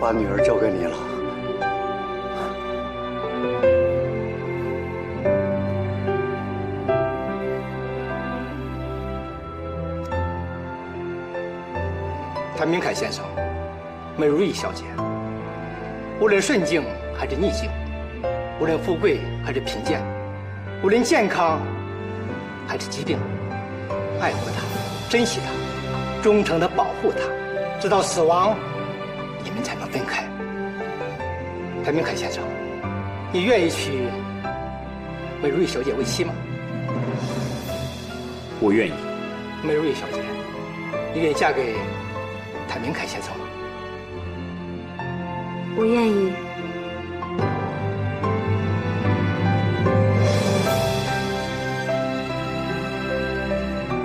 把女儿交给你了。谭明凯先生，梅如意小姐，无论顺境还是逆境，无论富贵还是贫贱，无论健康还是疾病，爱护她，珍惜她，忠诚地保护她，直到死亡，你们才能分开。谭明凯先生，你愿意娶梅如意小姐为妻吗？我愿意。梅如意小姐，你愿意嫁给谭明凯先生吗？我愿意。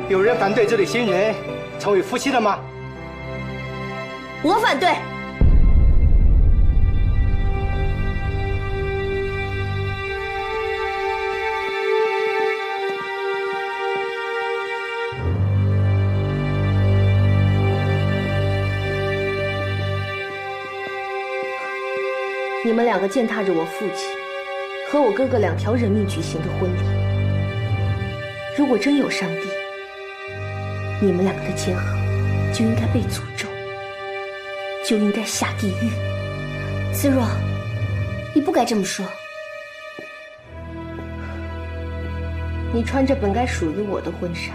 有人反对这对新人成为夫妻的吗？我反对。你们两个践踏着我父亲和我哥哥2条人命举行的婚礼，如果真有上帝，你们两个的结合就应该被诅咒，就应该下地狱。思若，你不该这么说。你穿着本该属于我的婚纱，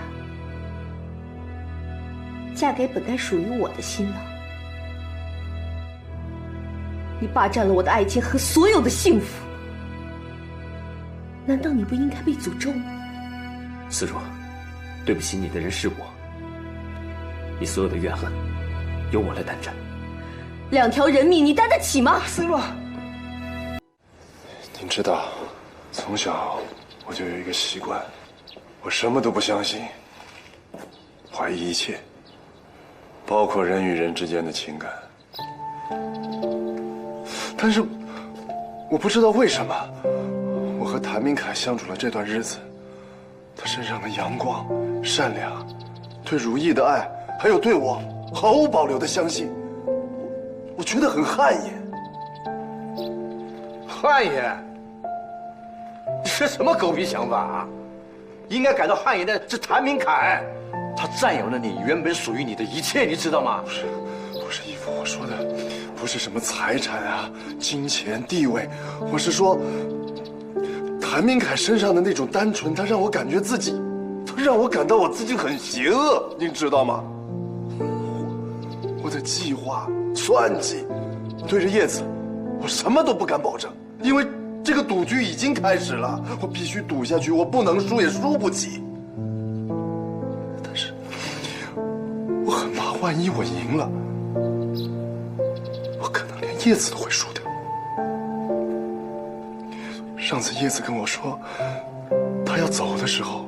嫁给本该属于我的新郎。你霸占了我的爱情和所有的幸福，难道你不应该被诅咒吗？思若，对不起，你的人是我，你所有的怨恨由我来担着。2条人命你担得起吗？思若，您知道，从小我就有一个习惯，我什么都不相信，怀疑一切，包括人与人之间的情感。但是，我不知道为什么，我和谭明凯相处了这段日子，他身上的阳光、善良，对如意的爱，还有对我毫无保留的相信，我觉得很汗颜。汗颜？你这什么狗屁想法啊！应该感到汗颜的是谭明凯，他占有了你原本属于你的一切，你知道吗？不是义父，我说的不是什么财产啊、金钱、地位，我是说，谭明凯身上的那种单纯，他让我感觉自己，他让我感到我自己很邪恶，您知道吗？我的计划、算计，对着叶子，我什么都不敢保证，因为这个赌局已经开始了，我必须赌下去，我不能输，也输不起。但是，我很怕，万一我赢了。我可能连叶子都会输掉。上次叶子跟我说，他要走的时候，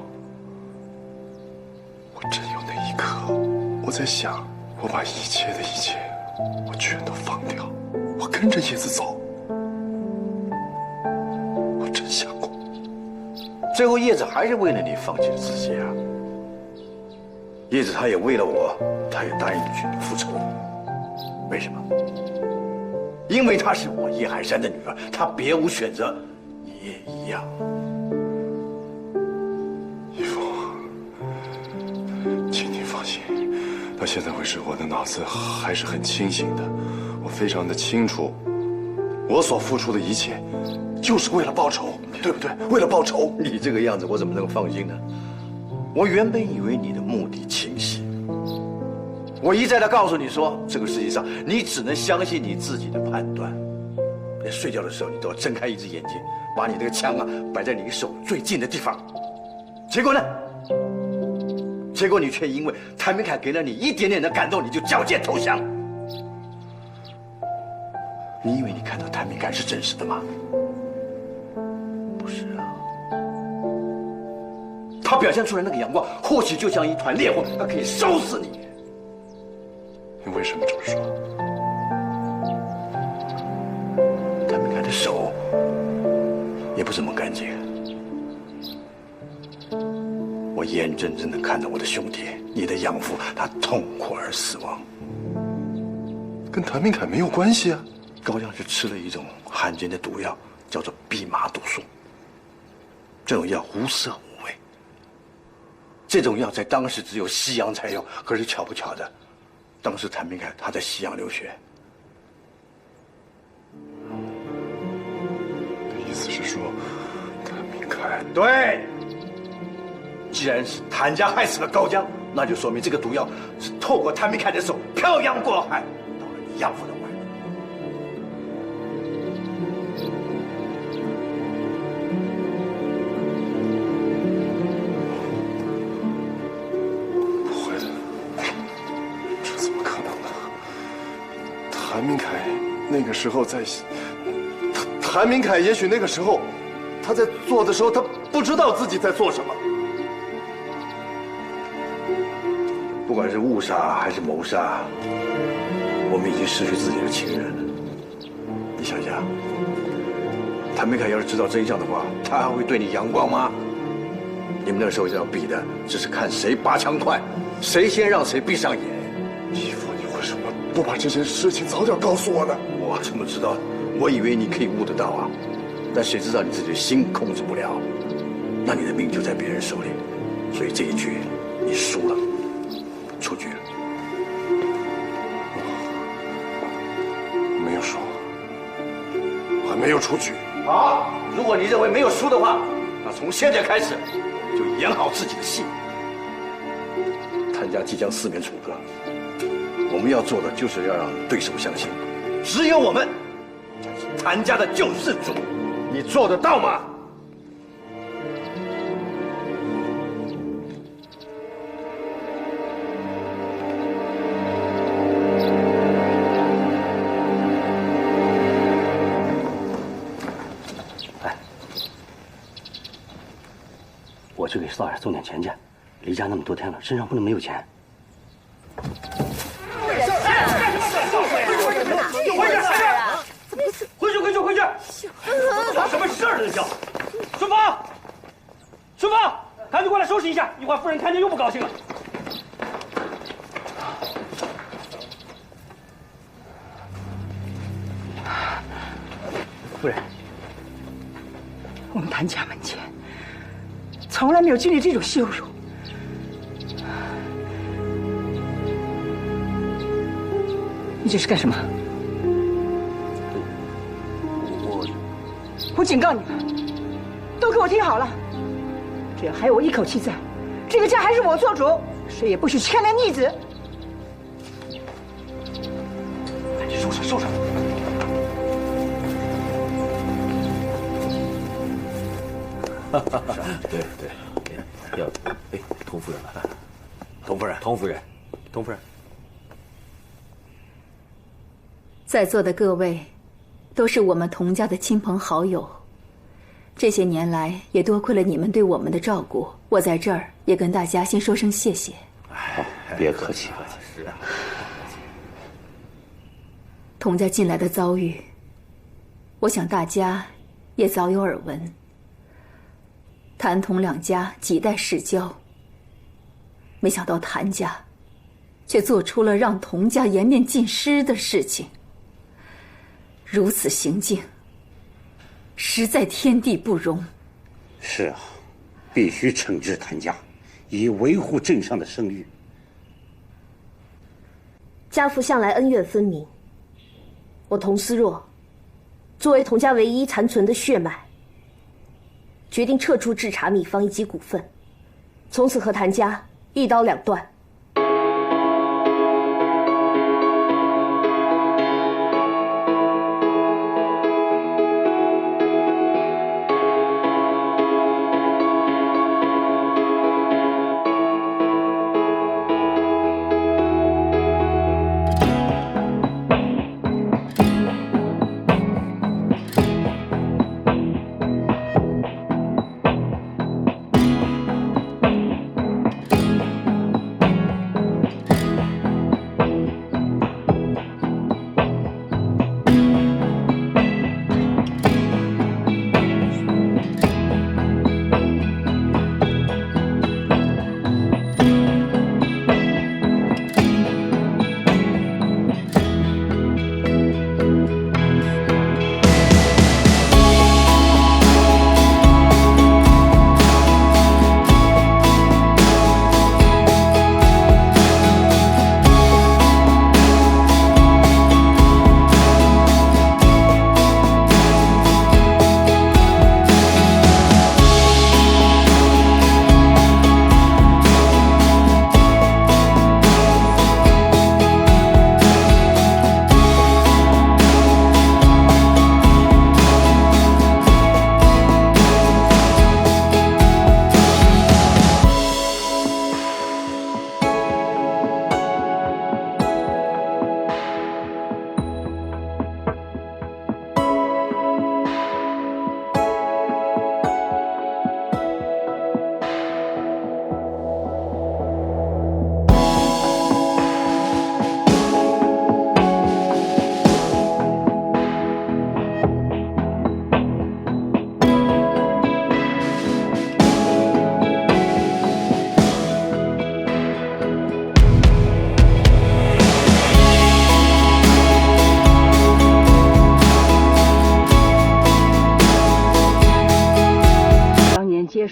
我真有那一刻，我在想，我把一切的一切，我全都放掉，我跟着叶子走。我真想过，最后叶子还是为了你放弃了自己啊。叶子他也为了我，他也答应去复仇。为什么？因为她是我叶海山的女儿，她别无选择，你也一样。义父，请您放心，到现在为止，我的脑子还是很清醒的，我非常的清楚，我所付出的一切，就是为了报仇，对不对？为了报仇。你这个样子，我怎么能放心呢？我原本以为你的目的清晰。我一再的告诉你说，这个世界上你只能相信你自己的判断，连睡觉的时候你都要睁开一只眼睛，把你这个枪啊摆在你手最近的地方。结果呢？结果你却因为谭明凯给了你一点点的感动，你就缴械投降。你以为你看到谭明凯是真实的吗？不是啊，他表现出来那个阳光，或许就像一团烈火，它可以烧死你。你为什么这么说？谭明凯的手也不怎么干净，我眼睁睁地看着我的兄弟，你的养父，他痛苦而死亡。跟谭明凯没有关系啊。高江是吃了一种罕见的毒药，叫做蓖麻毒素。这种药无色无味，这种药在当时只有西洋才有。可是巧不巧的，当时谭明凯他在西洋留学。意思是说，谭明凯对，既然是谭家害死了高江，那就说明这个毒药是透过谭明凯的手漂洋过海到了你养父的怀里。不会的，这怎么可能呢？谭明凯那个时候在，谭明凯也许那个时候他在做的时候，他不知道自己在做什么。不管是误杀还是谋杀，我们已经失去自己的亲人了。你想想，谭明凯要是知道真相的话，他还会对你阳光吗？你们那时候要比的只是看谁拔枪快，谁先让谁闭上眼。义父，你为什么不把这件事情早点告诉我呢？我怎么知道？我以为你可以悟得到啊，但谁知道你自己的心控制不了，那你的命就在别人手里。所以这一局你输了，出局了。没有输，我还没有出局。好，如果你认为没有输的话，那从现在开始就演好自己的戏。谭家即将四面楚歌，我们要做的就是要让对手相信，只有我们才是谭家的救世主。你做得到吗？我去给少爷送点钱去，离家那么多天了，身上不能没有钱。回去！发什么事儿了？叫顺风，顺风，赶紧过来收拾一下，一会儿夫人看见又不高兴了。夫人，我们谭家门前从来没有经历这种羞辱。你这是干什么？我警告你们，都给我听好了！只要还有我一口气在，这个家还是我做主，谁也不许牵连逆子。赶紧收拾收拾。对，要童夫人了，童夫人，童夫人，童夫人。在座的各位，都是我们童家的亲朋好友。这些年来，也多亏了你们对我们的照顾，我在这儿也跟大家先说声谢谢。别客气，是啊。童家近来的遭遇，我想大家也早有耳闻。谭童两家几代世交，没想到谭家却做出了让童家颜面尽失的事情。如此行径，实在天地不容。是啊，必须惩治谭家，以维护镇上的声誉。家父向来恩怨分明，我童思若作为童家唯一残存的血脉，决定撤出制茶秘方以及股份，从此和谭家一刀两断。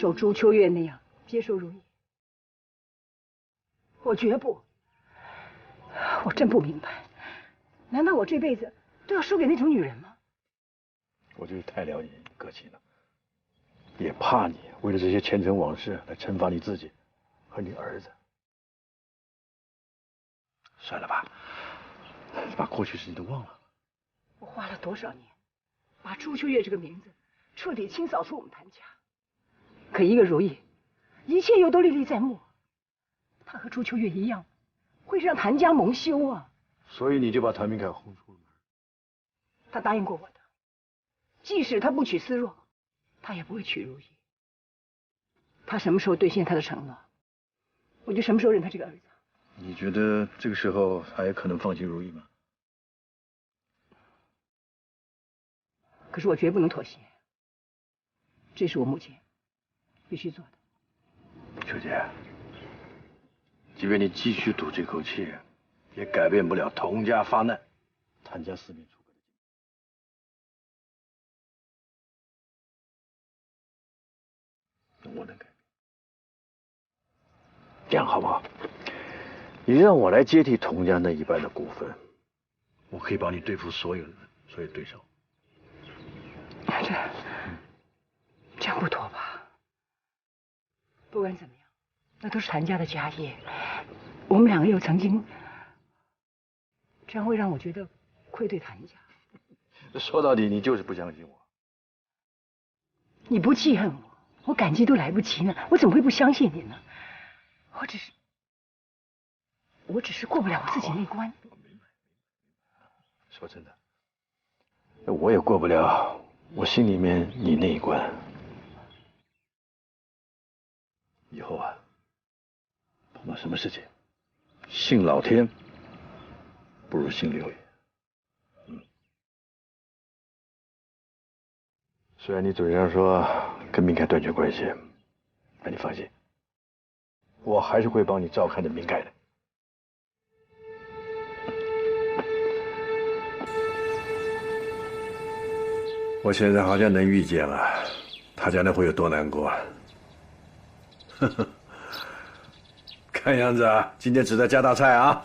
受朱秋月那样接受如意？我绝不。我真不明白，难道我这辈子都要输给那种女人吗？我就是太了解你，葛琪了，也怕你为了这些前尘往事来惩罚你自己和你儿子。算了吧，把过去事情都忘了。我花了多少年，把朱秋月这个名字彻底清扫出我们谭家，可一个如意，一切又都历历在目。他和朱秋月一样，会让谭家蒙羞啊！所以你就把谭明凯轰出了门。他答应过我的，即使他不娶思若，他也不会娶如意。他什么时候兑现他的承诺，我就什么时候认他这个儿子。你觉得这个时候还可能放弃如意吗？可是我绝不能妥协，这是我目前必须做的。秋姐，即便你继续赌这口气，也改变不了童家发难，谭家四面楚歌的境地。我能改变，这样好不好？你让我来接替童家那一半的股份，我可以帮你对付所有对手。这样不妥吧？不管怎么样，那都是谭家的家业，我们两个又曾经，这样会让我觉得愧对谭家。说到底，你就是不相信我。你不记恨我，我感激都来不及呢，我怎么会不相信你呢？我只是过不了我自己那关。说真的，我也过不了我心里面你那一关。以后啊，碰到什么事情，信老天不如信六爷。虽然你嘴上说跟明凯断绝关系，但你放心，我还是会帮你照看着明凯的。我现在好像能预见了，他将来会有多难过。呵呵，看样子啊，今天只在加大菜啊。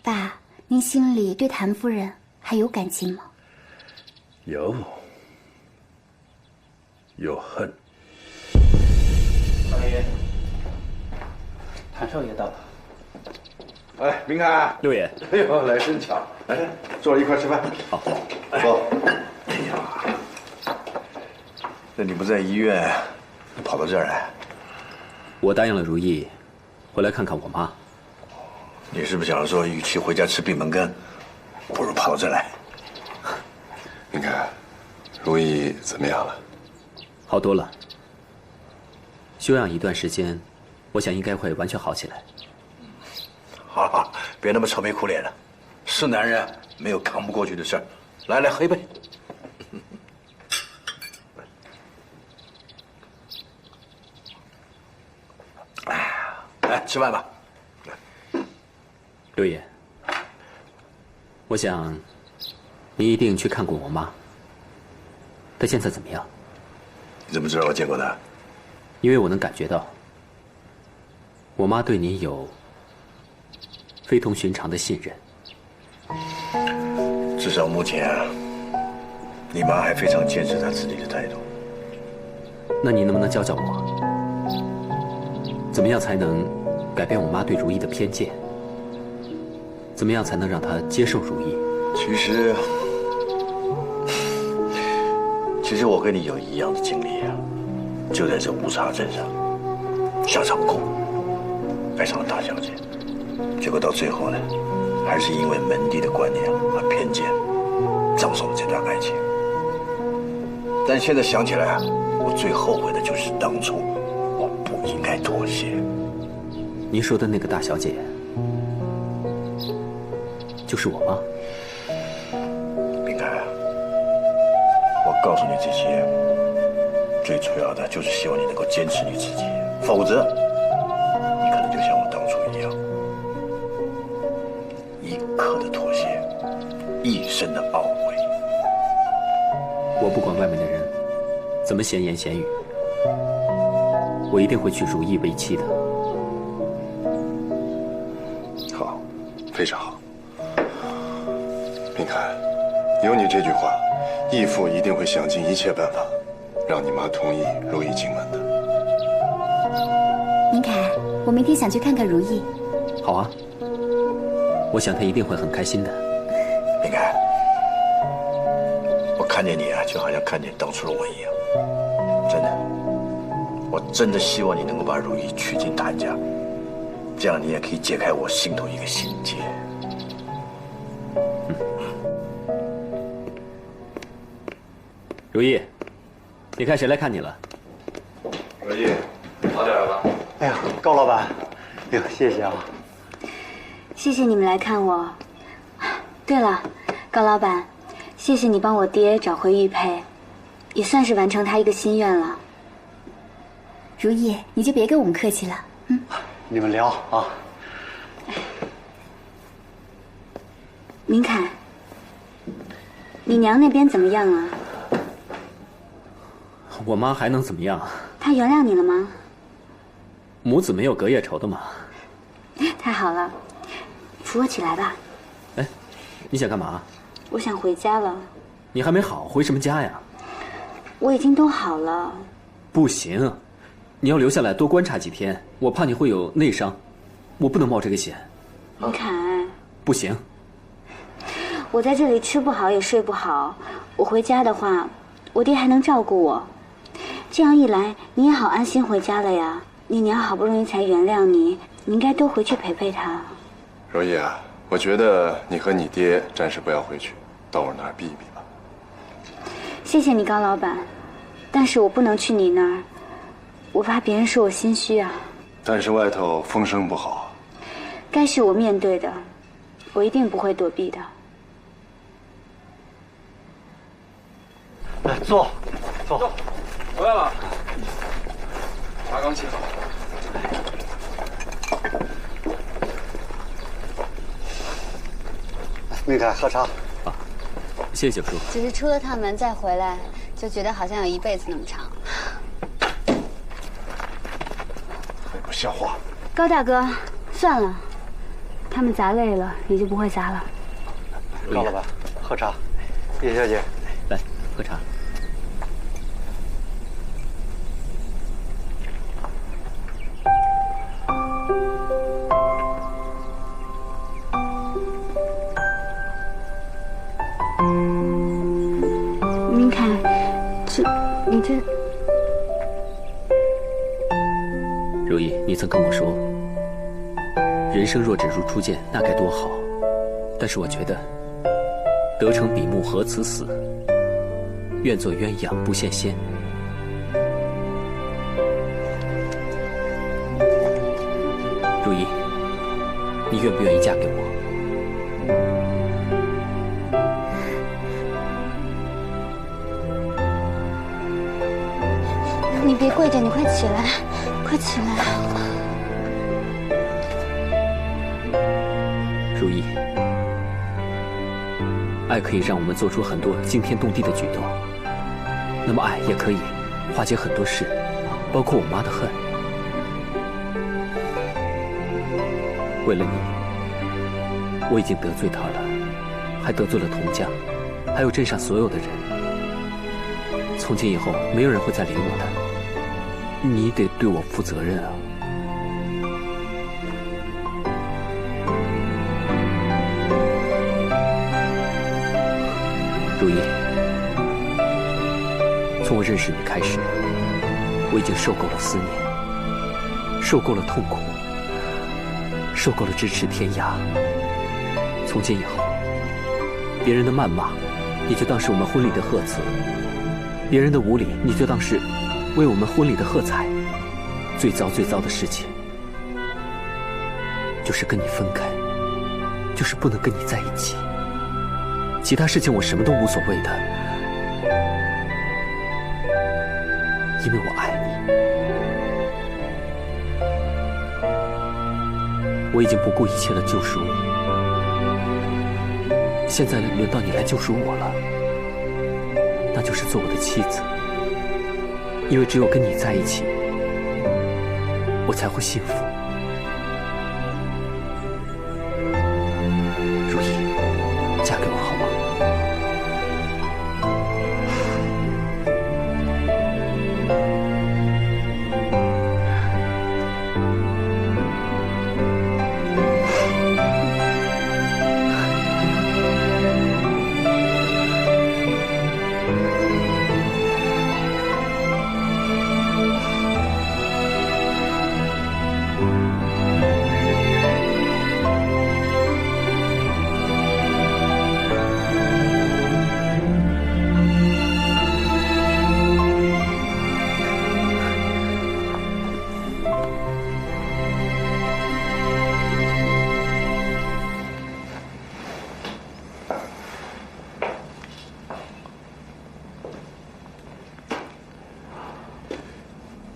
爸，您心里对谭夫人还有感情吗？有恨。少爷，谭少爷到了。哎，明凯，六爷，哎呦，来真巧，来，坐一块吃饭。好，坐。哎呀，那你不在医院，你跑到这儿来？我答应了如意，回来看看我妈。你是不是想说，与其回家吃闭门羹，不如跑到这儿来？明凯，如意怎么样了？好多了，休养一段时间，我想应该会完全好起来。好，别那么愁眉苦脸了，是男人没有扛不过去的事儿。来，喝一杯。来，吃饭吧。六爷，我想你一定去看过我妈，她现在怎么样？你怎么知道我见过她？因为我能感觉到，我妈对你有非同寻常的信任。至少目前，你妈还非常坚持她自己的态度。那你能不能教教我，怎么样才能改变我妈对如意的偏见？怎么样才能让她接受如意？其实我跟你有一样的经历啊，就在这乌茶镇上，下场工，爱上了大小姐，结果到最后呢，还是因为门第的观念和偏见，葬送了这段爱情。但现在想起来啊，我最后悔的就是当初我不应该妥协。您说的那个大小姐，就是我妈。明凯，我告诉你这些，最主要的就是希望你能够坚持你自己，否则你可能就像我当初一样，一刻的妥协，一生的懊悔。我不管外面的人怎么闲言闲语，我一定会娶如意为妻的。好，非常好。明凯，有你这句话，义父一定会想尽一切办法，让你妈同意如意进门的。明凯，我明天想去看看如意。好啊，我想她一定会很开心的。明凯，我看见你啊，就好像看见当初的我一样，真的。我真的希望你能够把如意娶进谭家，这样你也可以解开我心头一个心结。如意，你看谁来看你了？如意，早点了。哎呀，高老板，哎呦，谢谢啊！谢谢你们来看我。对了，高老板，谢谢你帮我爹找回玉佩，也算是完成他一个心愿了。如意，你就别跟我们客气了，嗯。你们聊啊。明凯，你娘那边怎么样啊？我妈还能怎么样？她原谅你了吗？母子没有隔夜仇的嘛。太好了，扶我起来吧。哎，你想干嘛？我想回家了。你还没好，回什么家呀？我已经都好了。不行，你要留下来多观察几天，我怕你会有内伤，我不能冒这个险。明凯，不行。我在这里吃不好也睡不好，我回家的话，我爹还能照顾我。这样一来，你也好安心回家了呀。你娘好不容易才原谅你，你应该多回去陪陪她。如意啊，我觉得你和你爹暂时不要回去，到我那儿避一避吧。谢谢你，高老板，但是我不能去你那儿，我怕别人说我心虚啊。但是外头风声不好，该是我面对的，我一定不会躲避的。来，坐。回来了。茶刚沏好。明凯，喝茶。啊，谢谢九叔。只是出了趟门再回来，就觉得好像有一辈子那么长。很不像话。高大哥，算了，他们砸累了，也就不会砸了。高老板，喝茶。叶小姐，来喝茶。明凯，你这……如意，你曾跟我说，人生若只如初见，那该多好。但是我觉得，得成比目何辞死，愿做鸳鸯不羡仙。如意，你愿不愿意嫁给我？你别跪着，你快起来，快起来！如意，爱可以让我们做出很多惊天动地的举动，那么爱也可以化解很多事，包括我妈的恨。为了你，我已经得罪她了，还得罪了童家，还有镇上所有的人。从今以后，没有人会再理我的。你得对我负责任啊！如意，从我认识你开始，我已经受够了思念，受够了痛苦，受够了咫尺天涯。从今以后，别人的谩骂，你就当是我们婚礼的贺词；别人的无礼，你就当是为我们婚礼的喝彩。最糟的事情，就是跟你分开，就是不能跟你在一起。其他事情我什么都无所谓的，因为我爱你。我已经不顾一切的救赎你，现在轮到你来救赎我了，那就是做我的妻子。因为只有跟你在一起，我才会幸福。如意，嫁给我好吗？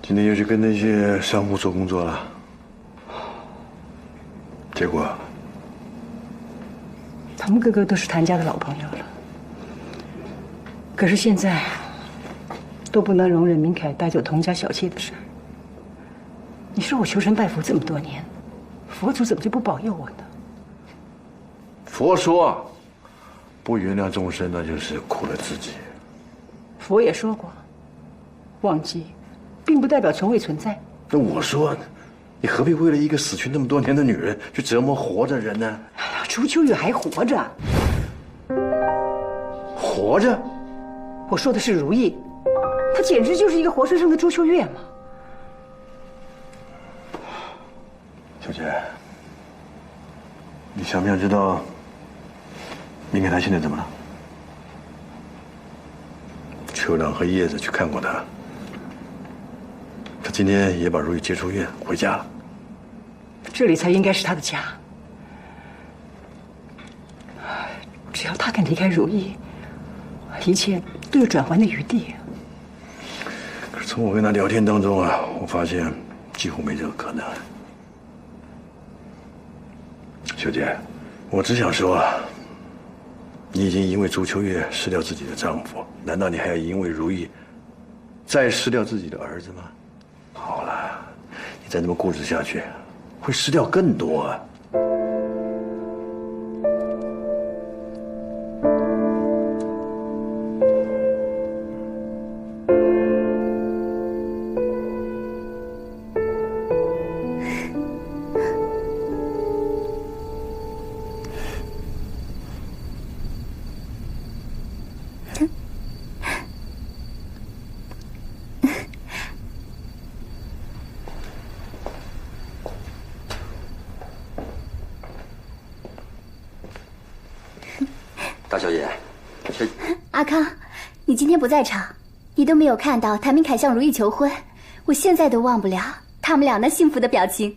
今天又去跟那些商户做工作了，结果他们个个都是谭家的老朋友了，可是现在都不能容忍明凯带走童家小妾的事儿。你说我求神拜佛这么多年，佛祖怎么就不保佑我呢？佛说，不原谅众生，那就是苦了自己。佛也说过，忘记并不代表从未存在。那我说，你何必为了一个死去那么多年的女人去折磨活着人呢？哎呀，朱秋月还活着，活着？我说的是如意，她简直就是一个活生生的朱秋月嘛。小姐，你想不想知道明凯他现在怎么了？秋朗和叶子去看过他。他今天也把如意接出院回家了。这里才应该是他的家。只要他肯离开如意，一切都有转圜的余地。可是从我跟他聊天当中啊，我发现几乎没这个可能。秀姐，我只想说啊，你已经因为朱秋月失掉自己的丈夫，难道你还要因为如意再失掉自己的儿子吗？好了，你再这么固执下去，会失掉更多啊！大小姐，阿康，你今天不在场，你都没有看到谭明凯向如意求婚，我现在都忘不了他们俩那幸福的表情。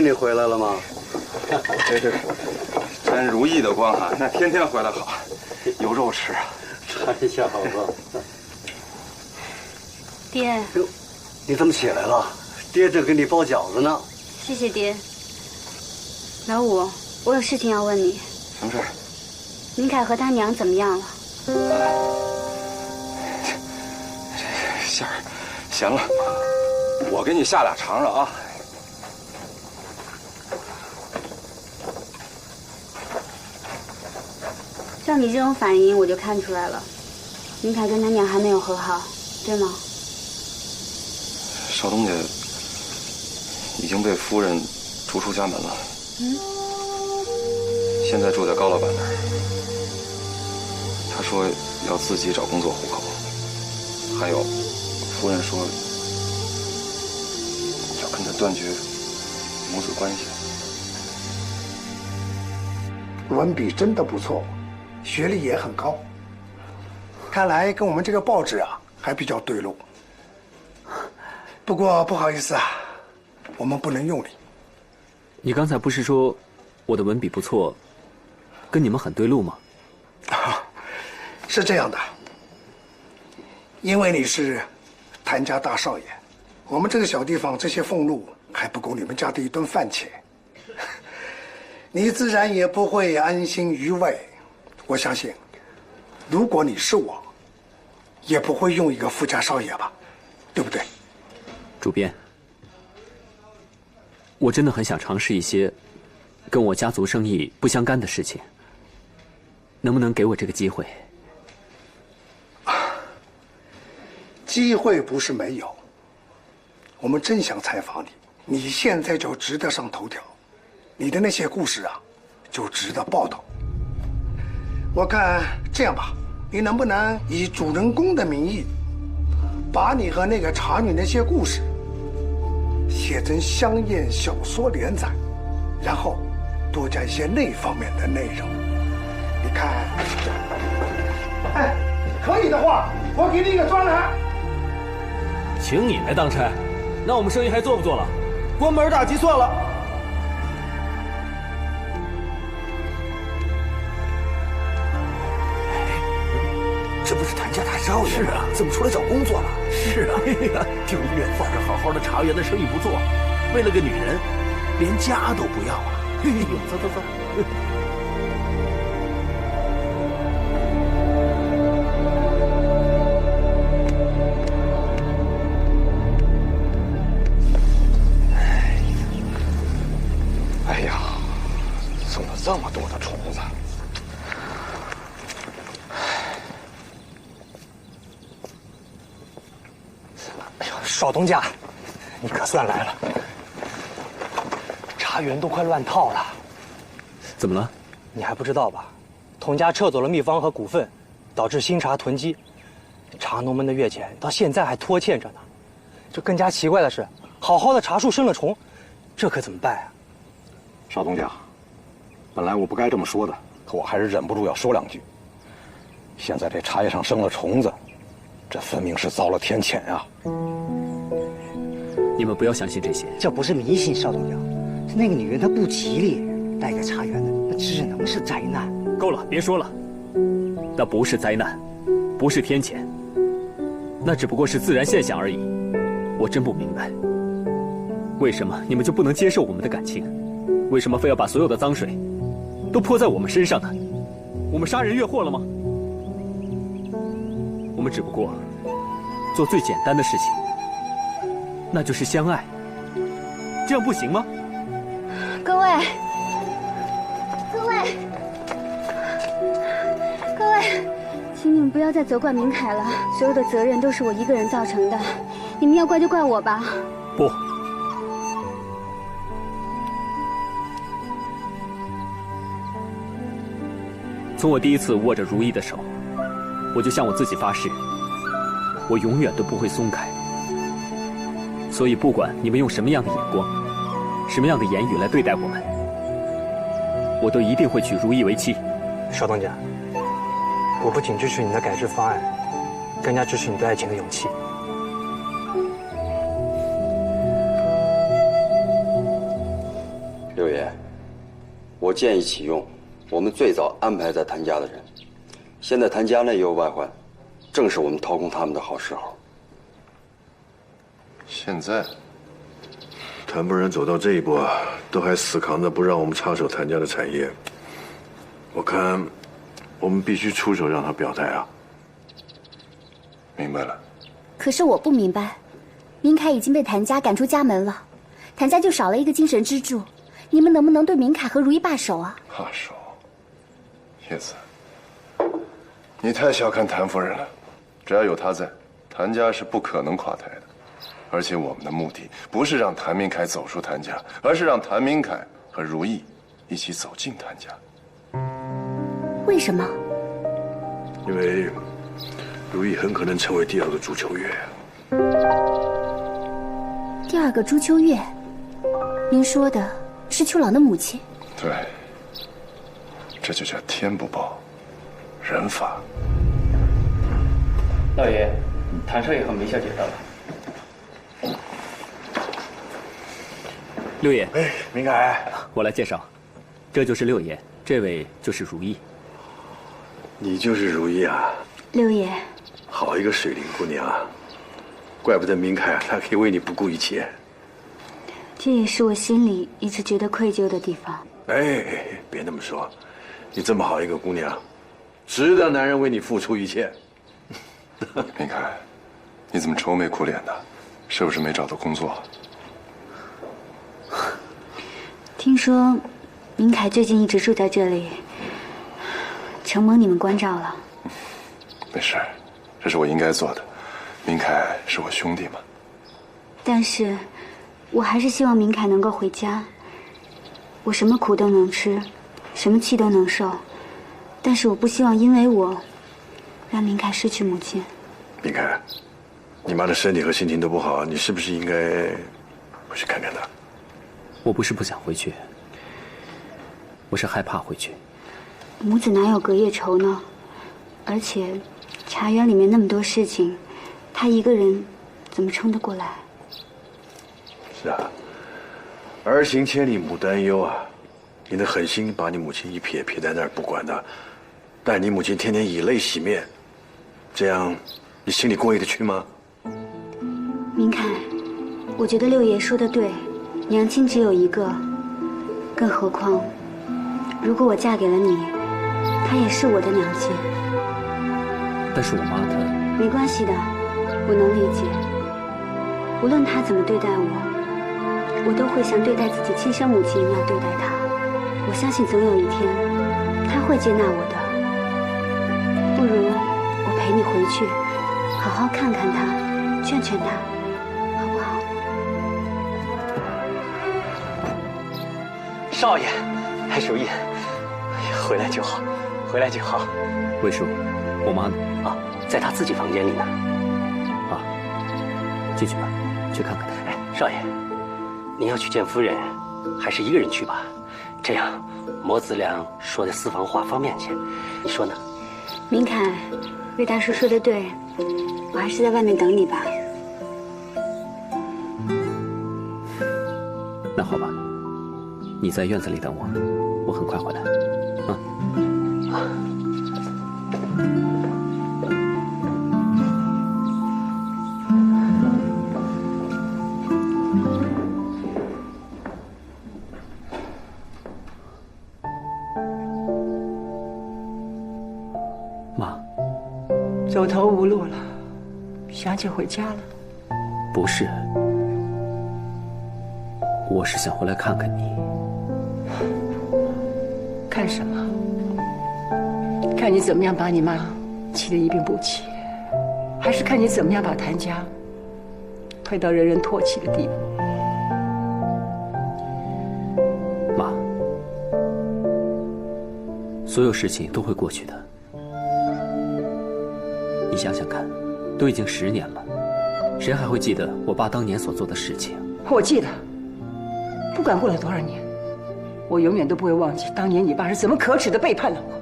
你回来了吗？这是沾如意的光哈，那天天回来好，有肉吃啊。这小子，爹，哟，你怎么起来了？爹正给你包饺子呢。谢谢爹。老五，我有事情要问你。什么事儿？明凯和他娘怎么样了？仙儿，行了，我给你下俩尝尝啊。照你这种反应，我就看出来了，明凯跟他娘还没有和好，对吗？少东家已经被夫人逐出家门了。现在住在高老板那儿。他说要自己找工作糊口。还有，夫人说要跟他断绝母子关系。文笔真的不错，学历也很高。看来跟我们这个报纸啊还比较对路。不过不好意思啊，我们不能用你。你刚才不是说我的文笔不错，跟你们很对路吗？是这样的，因为你是谭家大少爷，我们这个小地方这些俸禄还不够你们家的一顿饭钱，你自然也不会安心于位。我相信，如果你是我，也不会用一个富家少爷吧，对不对？主编，我真的很想尝试一些跟我家族生意不相干的事情，能不能给我这个机会？机会不是没有，我们真想采访你，你现在就值得上头条，你的那些故事啊，就值得报道。我看这样吧，你能不能以主人公的名义，把你和那个茶女那些故事写成香艳小说连载，然后多加一些那方面的内容。你看，哎，可以的话，我给你一个专栏。请你来当差，那我们生意还做不做了？关门大吉算了。这不是谭家大少爷吗？是啊，怎么出来找工作了？是啊，就一月放着好好的茶园的生意不做，为了个女人，连家都不要了。哎呦，走走走。哎呀，怎么这么多的虫子？哎呦，少东家，你可算来了！茶园都快乱套了。怎么了？你还不知道吧？童家撤走了秘方和股份，导致新茶囤积，茶农们的月钱到现在还拖欠着呢。这更加奇怪的是，好好的茶树生了虫，这可怎么办啊？少东家，本来我不该这么说的，可我还是忍不住要说两句。现在这茶叶上生了虫子，这分明是遭了天谴啊！你们不要相信这些，这不是迷信，少东家，那个女人她不吉利，带个茶园的那只能是灾难。够了，别说了，那不是灾难，不是天谴，那只不过是自然现象而已。我真不明白，为什么你们就不能接受我们的感情？为什么非要把所有的脏水都泼在我们身上呢？我们杀人越货了吗？我们只不过做最简单的事情，那就是相爱，这样不行吗？各位，请你们不要再责怪明凯了，所有的责任都是我一个人造成的，你们要怪就怪我吧。不。从我第一次握着如意的手，我就向我自己发誓，我永远都不会松开。所以不管你们用什么样的眼光，什么样的言语来对待我们，我都一定会娶如意为妻。少东家，我不仅支持你的改制方案，更加支持你对爱情的勇气。六爷，我建议启用我们最早安排在谭家的人。现在谭家内也有外患，正是我们掏空他们的好时候。现在，谭夫人走到这一步，都还死扛着不让我们插手谭家的产业，我看我们必须出手让她表态啊。明白了。可是我不明白，明凯已经被谭家赶出家门了，谭家就少了一个精神支柱，你们能不能对明凯和如意罢手啊？罢手？叶子，你太小看谭夫人了。只要有她在，谭家是不可能垮台的。而且我们的目的不是让谭明凯走出谭家，而是让谭明凯和如意一起走进谭家。为什么？因为如意很可能成为第二个朱秋月。第二个朱秋月？您说的是秋郎的母亲？对，这就叫天不报，人罚。老爷，谭少爷和梅小姐到了。六爷，哎，明凯，我来介绍，这就是六爷，这位就是如意。你就是如意啊？六爷，好一个水灵姑娘啊！怪不得明凯他可以为你不顾一切。这也是我心里一直觉得愧疚的地方。哎，别那么说，你这么好一个姑娘，值得男人为你付出一切。明凯，你怎么愁眉苦脸的？是不是没找到工作？听说明凯最近一直住在这里，承蒙你们关照了。没事，这是我应该做的。明凯是我兄弟嘛。但是，我还是希望明凯能够回家。我什么苦都能吃，什么气都能受，但是我不希望因为我，让明凯失去母亲。明凯，你妈的身体和心情都不好，你是不是应该回去看看她？我不是不想回去，我是害怕回去。母子哪有隔夜仇呢？而且，茶园里面那么多事情，他一个人怎么撑得过来？是啊，儿行千里母担忧啊！你的狠心把你母亲一撇在那儿不管她，但你母亲天天以泪洗面，这样你心里过意得去吗？明凯，我觉得六爷说的对。娘亲只有一个，更何况，如果我嫁给了你，她也是我的娘亲。但是我妈她……没关系的，我能理解。无论她怎么对待我，我都会像对待自己亲生母亲一样对待她。我相信总有一天，她会接纳我的。不如我陪你回去，好好看看她，劝劝她。少爷，如意，回来就好，回来就好。魏叔，我妈呢？啊，在她自己房间里呢。啊，进去吧，去看看她。哎，少爷，您要去见夫人，还是一个人去吧，这样母子俩说的私房话方便些。你说呢？明凯，魏大叔说的对，我还是在外面等你吧。那好吧。你在院子里等我，我很快回来。妈，走投无路了，想起回家了。不是，我是想回来看看你。看什么？看你怎么样把你妈气得一病不起，还是看你怎么样把谭家推到人人唾弃的地步？妈，所有事情都会过去的。你想想看，都已经10年了，谁还会记得我爸当年所做的事情？我记得，不管过了多少年。我永远都不会忘记当年你爸是怎么可耻的背叛了我，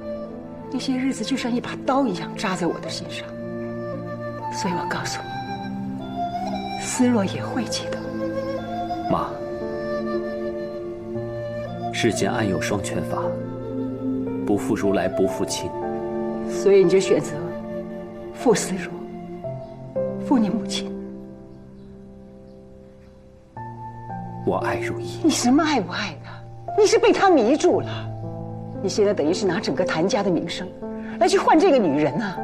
那些日子就像一把刀一样扎在我的心上。所以我告诉你，思若也会记得。妈，世间安有双全法？不负如来不负卿。所以你就选择负思如，负你母亲。我爱如意。你什么爱不爱的？你是被她迷住了。你现在等于是拿整个谭家的名声来去换这个女人啊！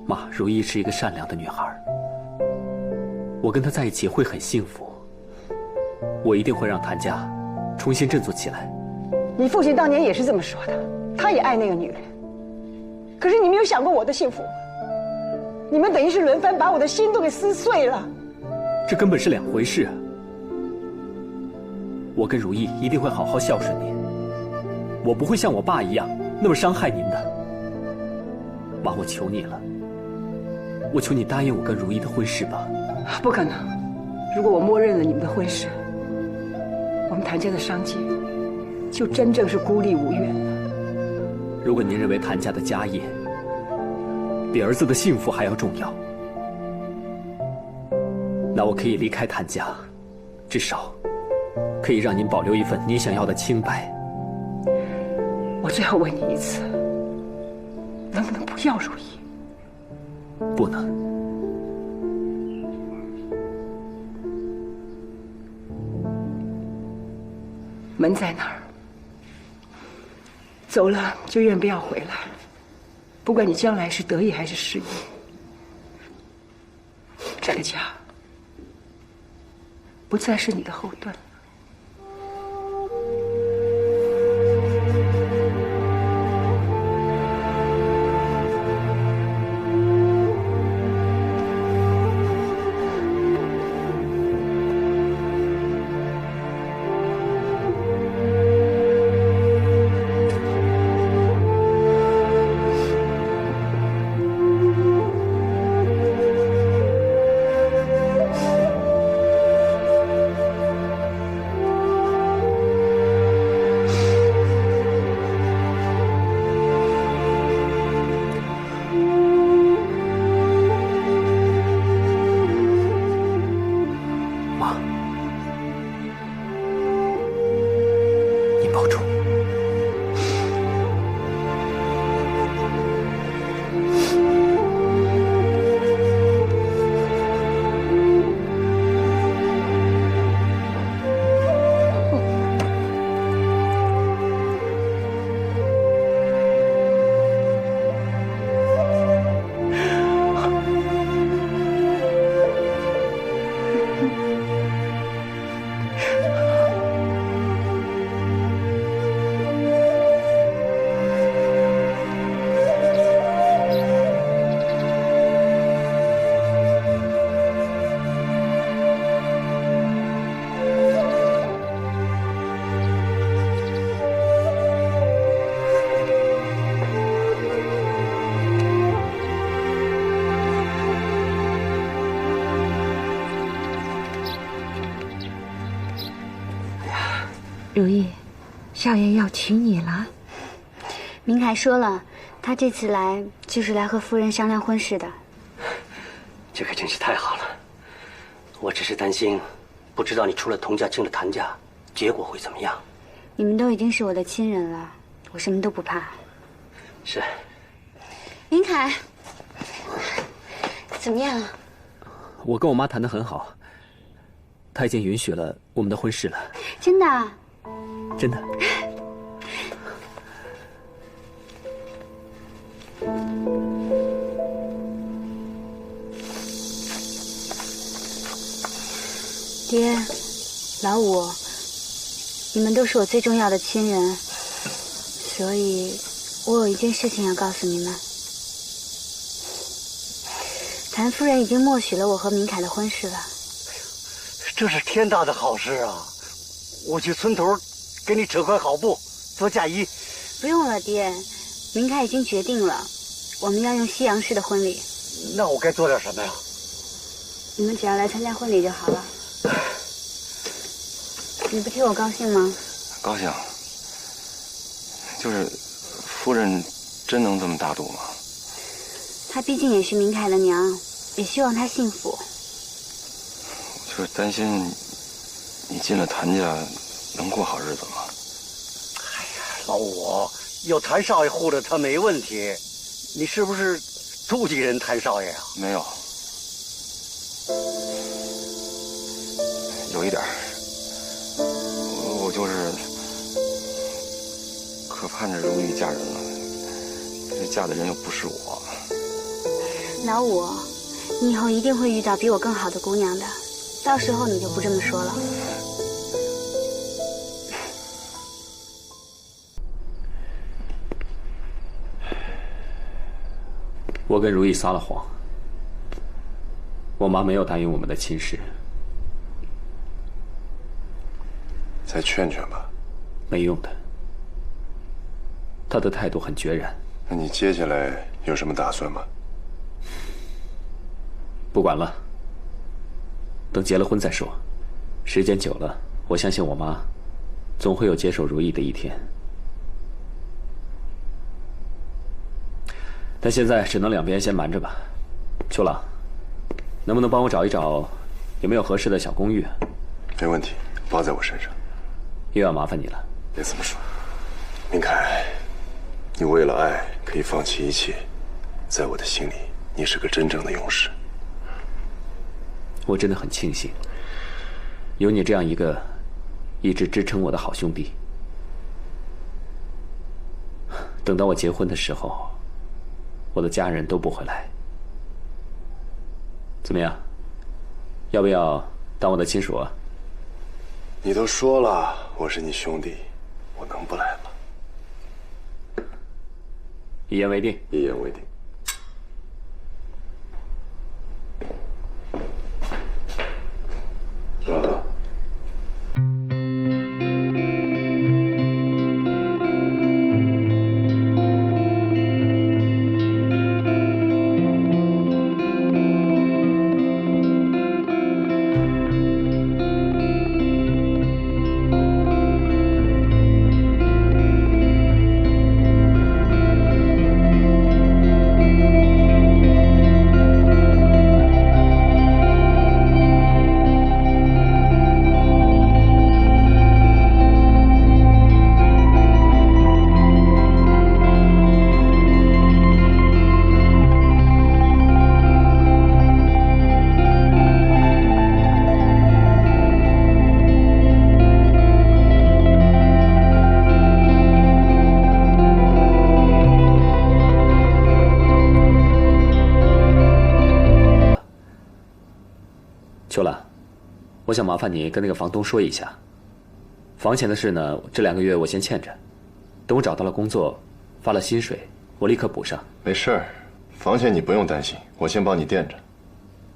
妈，如意是一个善良的女孩，我跟她在一起会很幸福。我一定会让谭家重新振作起来。你父亲当年也是这么说的，他也爱那个女人。可是你没有想过我的幸福，你们等于是轮番把我的心都给撕碎了。这根本是两回事啊！我跟如意一定会好好孝顺您，我不会像我爸一样那么伤害您的。妈，我求你了，我求你答应我跟如意的婚事吧。不可能，如果我默认了你们的婚事，我们谭家的商机就真正是孤立无援了。如果您认为谭家的家业比儿子的幸福还要重要，那我可以离开谭家，至少可以让您保留一份您想要的清白。我最后问你一次，能不能不要如意？不能。门在那儿，走了就愿不要回来。不管你将来是得意还是失意，这个家不再是你的后盾了。如意，少爷要娶你了。明凯说了，他这次来就是来和夫人商量婚事的。这可真是太好了。我只是担心，不知道你除了童家进了谭家，结果会怎么样。你们都已经是我的亲人了，我什么都不怕。是。明凯，怎么样？我跟我妈谈得很好，她已经允许了我们的婚事了。真的？真的。爹，老五，你们都是我最重要的亲人，所以我有一件事情要告诉你们。谭夫人已经默许了我和明凯的婚事了。这是天大的好事啊！我去村头给你扯块好布做嫁衣。不用了，爹，明凯已经决定了，我们要用西洋式的婚礼。那我该做点什么呀？你们只要来参加婚礼就好了。你不替我高兴吗？高兴。就是夫人真能这么大度吗？她毕竟也是明凯的娘，也希望他幸福。就是担心你进了谭家，能过好日子吗？哎呀，老五，有谭少爷护着他没问题。你是不是妒忌人谭少爷啊？没有，有一点，我就是可盼着如意嫁人了，这嫁的人又不是我。老五，你以后一定会遇到比我更好的姑娘的，到时候你就不这么说了。我跟如意撒了谎，我妈没有答应我们的亲事。再劝劝吧，没用的。她的态度很决然。那你接下来有什么打算吗？不管了，等结了婚再说。时间久了，我相信我妈总会有接受如意的一天。但现在只能两边先瞒着吧。秋郎，能不能帮我找一找，有没有合适的小公寓？没问题，包在我身上。又要麻烦你了。别这么说，明凯，你为了爱可以放弃一切，在我的心里，你是个真正的勇士。我真的很庆幸，有你这样一个一直支撑我的好兄弟。等到我结婚的时候，我的家人都不会来。怎么样？要不要当我的亲属啊？你都说了我是你兄弟，我能不来吗？一言为定。一言为定。知道了。秋兰，我想麻烦你跟那个房东说一下，房钱的事呢，这2个月我先欠着，等我找到了工作，发了薪水，我立刻补上。没事儿，房钱你不用担心，我先帮你垫着。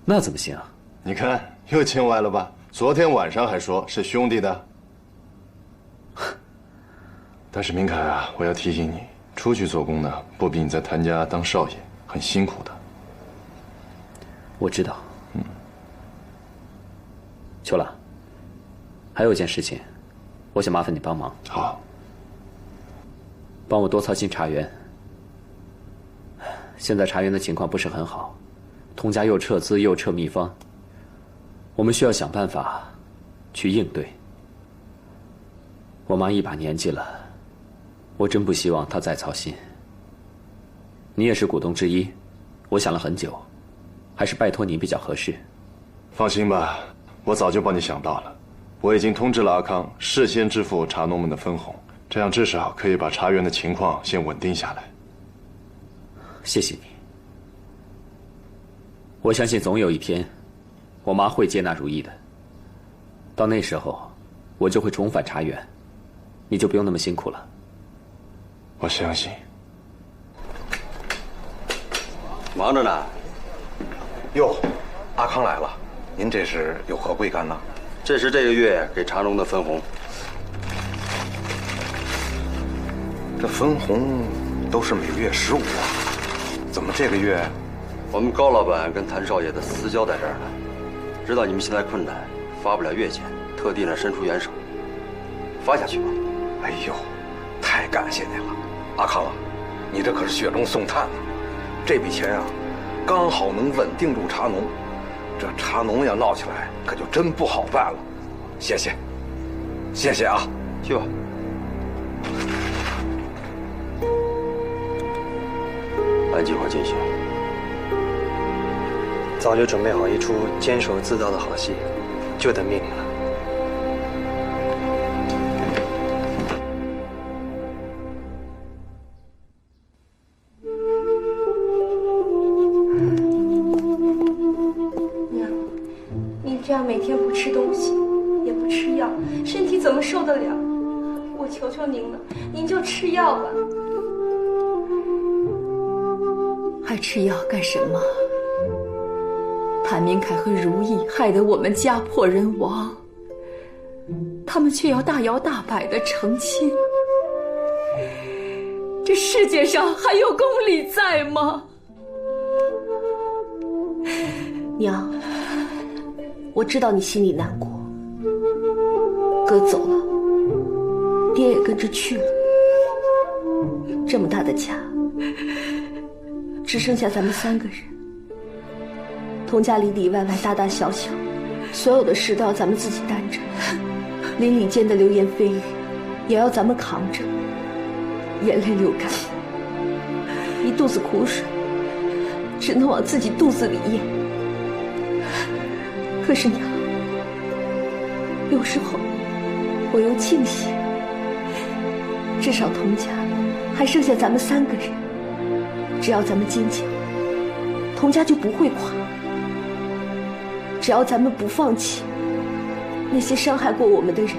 那怎么行啊？你看又见外了吧？昨天晚上还说是兄弟的。但是明凯啊，我要提醒你，出去做工呢，不比你在谭家当少爷很辛苦的。我知道。秋兰，还有一件事情，我想麻烦你帮忙。好，帮我多操心茶园。现在茶园的情况不是很好，童家又撤资又撤秘方，我们需要想办法去应对。我妈一把年纪了，我真不希望她再操心。你也是股东之一，我想了很久，还是拜托你比较合适。放心吧。我早就帮你想到了，我已经通知了阿康，事先支付茶农们的分红，这样至少可以把茶园的情况先稳定下来。谢谢你，我相信总有一天，我妈会接纳如意的。到那时候，我就会重返茶园，你就不用那么辛苦了。我相信。忙着呢。哟，阿康来了。您这是有何贵干呢？这是这个月给茶农的分红。这分红都是每月15啊，怎么这个月？我们高老板跟谭少爷的私交在这儿呢，知道你们现在困难，发不了月钱，特地呢伸出援手，发下去吧。哎呦，太感谢您了，阿康啊，你这可是雪中送炭呢。这笔钱啊，刚好能稳定住茶农。这茶农要闹起来，可就真不好办了。谢谢。谢谢啊，去吧。按计划进行。早就准备好一出坚守自盗的好戏，就等命令了。娘，您这样每天不吃东西，也不吃药，身体怎么受得了？我求求您了，您就吃药吧。还吃药干什么？谭明凯和如意害得我们家破人亡，他们却要大摇大摆的成亲，这世界上还有公理在吗？娘，我知道你心里难过，哥走了，爹也跟着去了，这么大的家，只剩下咱们3个人。童家里里外外大大小小，所有的事都要咱们自己担着，邻里间的流言蜚语也要咱们扛着，眼泪流干，一肚子苦水只能往自己肚子里咽。可是娘，有时候我又庆幸，至少童家还剩下咱们3个人，只要咱们坚强，童家就不会垮。只要咱们不放弃，那些伤害过我们的人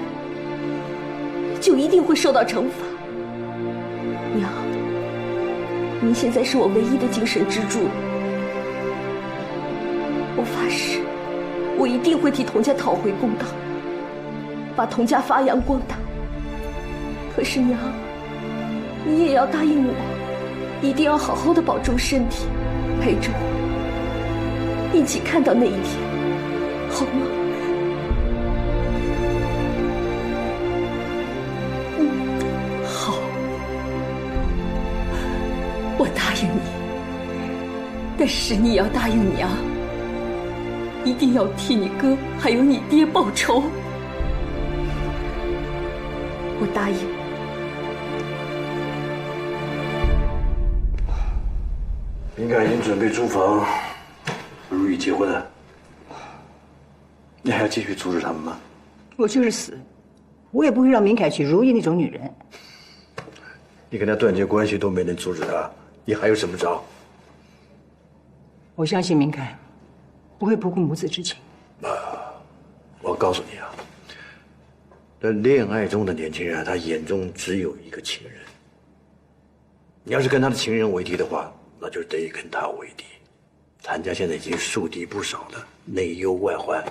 就一定会受到惩罚。娘，您现在是我唯一的精神支柱了，我发誓，我一定会替童家讨回公道，把童家发扬光大。可是娘，你也要答应我，一定要好好的保重身体，陪着我，一起看到那一天。好吗？好，我答应你，但是你也要答应娘，一定要替你哥还有你爹报仇。我答应。明凯已经准备租房，如意结婚了。你还要继续阻止他们吗？我就是死，我也不会让明凯娶如意那种女人。你跟他断绝关系都没能阻止他，你还有什么招？我相信明凯不会不顾母子之情。我告诉你啊，在恋爱中的年轻人，他眼中只有一个情人。你要是跟他的情人为敌的话，那就得跟他为敌。谭家现在已经树敌不少了，内忧外患。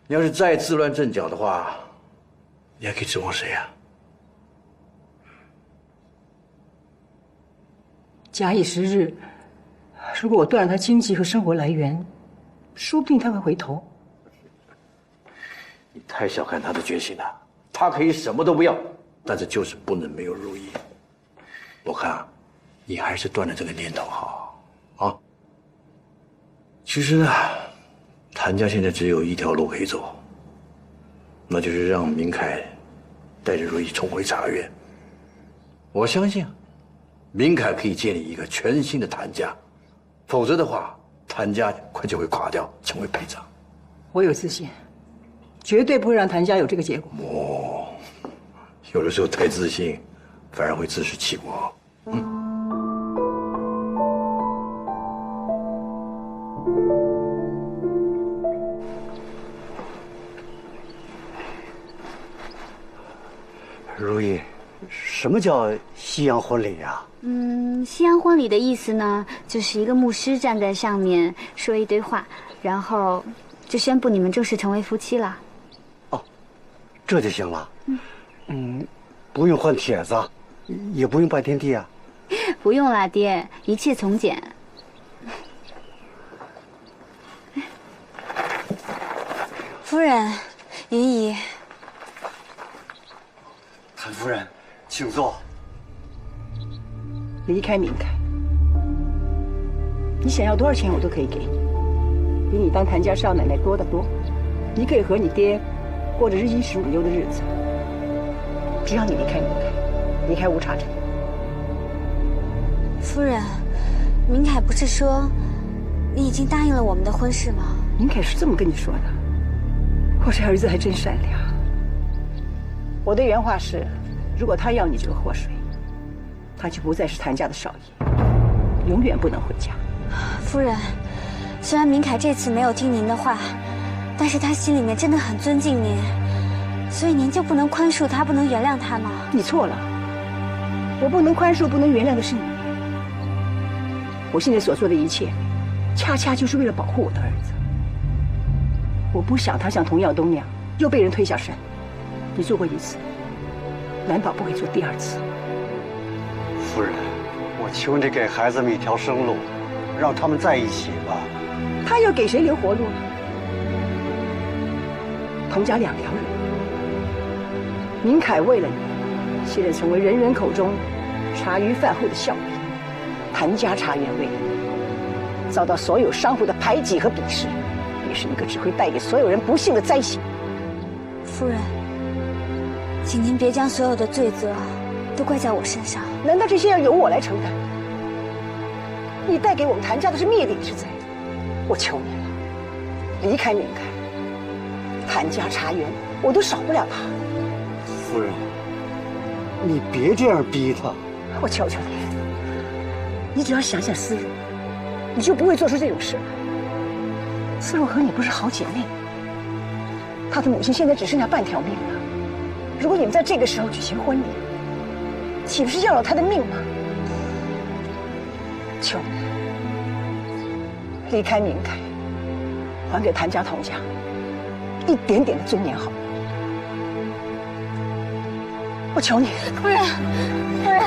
你要是再自乱阵脚的话，你还可以指望谁啊？假以时日，如果我断了他经济和生活来源，说不定他会回头。你太小看他的决心了，他可以什么都不要，但是就是不能没有如意。我看啊，你还是断了这个念头好啊。其实啊，谭家现在只有一条路可以走，那就是让明凯带着如意重回茶园。我相信啊，明凯可以建立一个全新的谭家，否则的话，谭家快就会垮掉，成为陪葬。我有自信，绝对不会让谭家有这个结果。有的时候太自信，反而会自食其果。如意，什么叫西洋婚礼呀？西洋婚礼的意思呢，就是一个牧师站在上面说一堆话，然后就宣布你们正式成为夫妻了。哦，这就行了。不用换帖子，也不用拜天地啊。不用啦，爹，一切从简。夫人，云姨。谭夫人，请坐。离开明凯，你想要多少钱我都可以给你，比你当谭家少奶奶多得多。你可以和你爹过着日衣食无忧的日子。只要你离开明凯，离开乌察镇。夫人，明凯不是说你已经答应了我们的婚事吗？明凯是这么跟你说的。我这儿子还真善良。我的原话是，如果他要你这个祸水，他就不再是谭家的少爷，永远不能回家。夫人，虽然明凯这次没有听您的话，但是他心里面真的很尊敬您，所以您就不能宽恕他，不能原谅他吗？你错了，我不能宽恕、不能原谅的是你。我现在所做的一切，恰恰就是为了保护我的儿子。我不想他像童耀东那样又被人推下山。你做过一次，难保不会做第二次。夫人，我求你给孩子们一条生路，让他们在一起吧。他要给谁留活路呢？童家两条人，明凯为了你，现在成为人人口中茶余饭后的笑柄；谭家茶园为了你，遭到所有商户的排挤和鄙视，也是一个只会带给所有人不幸的灾星。夫人，请您别将所有的罪责都怪在我身上。难道这些要由我来承担？你带给我们谭家的是灭顶之灾，我求你了，离开明凯。谭家茶园，我都少不了他。夫人，你别这样逼他。我求求你，你只要想想思如，你就不会做出这种事来。思如和你不是好姐妹，她的母亲现在只剩下半条命了。如果你们在这个时候举行婚礼，岂不是要了她的命吗？求你，离开明凯，还给谭家、童家一点点的尊严好吗？我求你，夫人，夫人。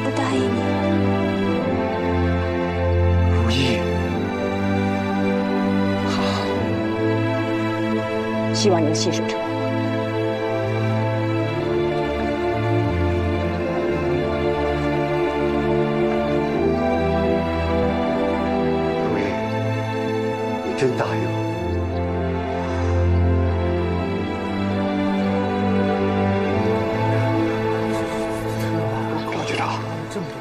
我答应你。如意，好，希望你信守承诺。真答应。老局长，这么多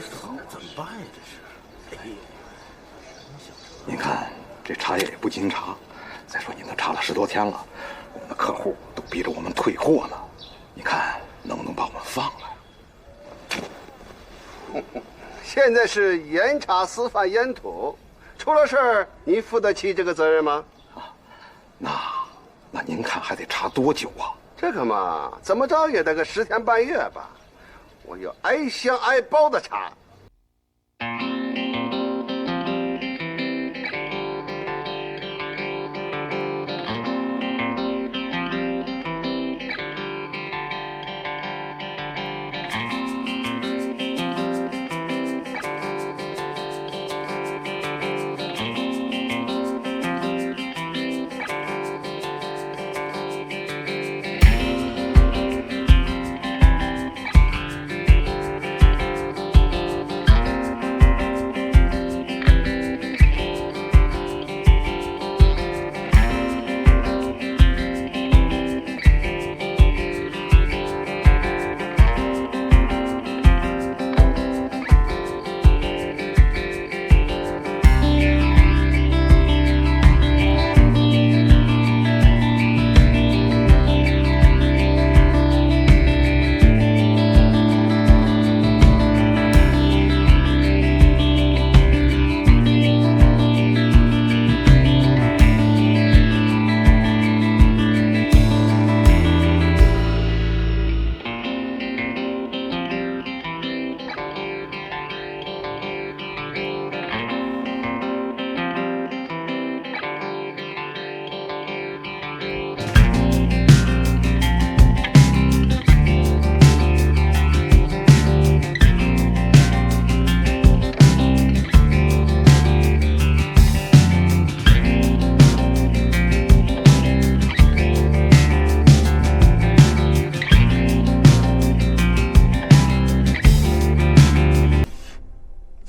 货，怎么办呀？这是。您看这茶叶也不经查，再说您都查了10多天了，我们的客户都逼着我们退货呢。你看能不能把我们放了？现在是严查私贩烟土。出了事儿，你负得起这个责任吗？那您看还得查多久啊？这个嘛，怎么着也得个10天半月吧。我要挨箱挨包的查。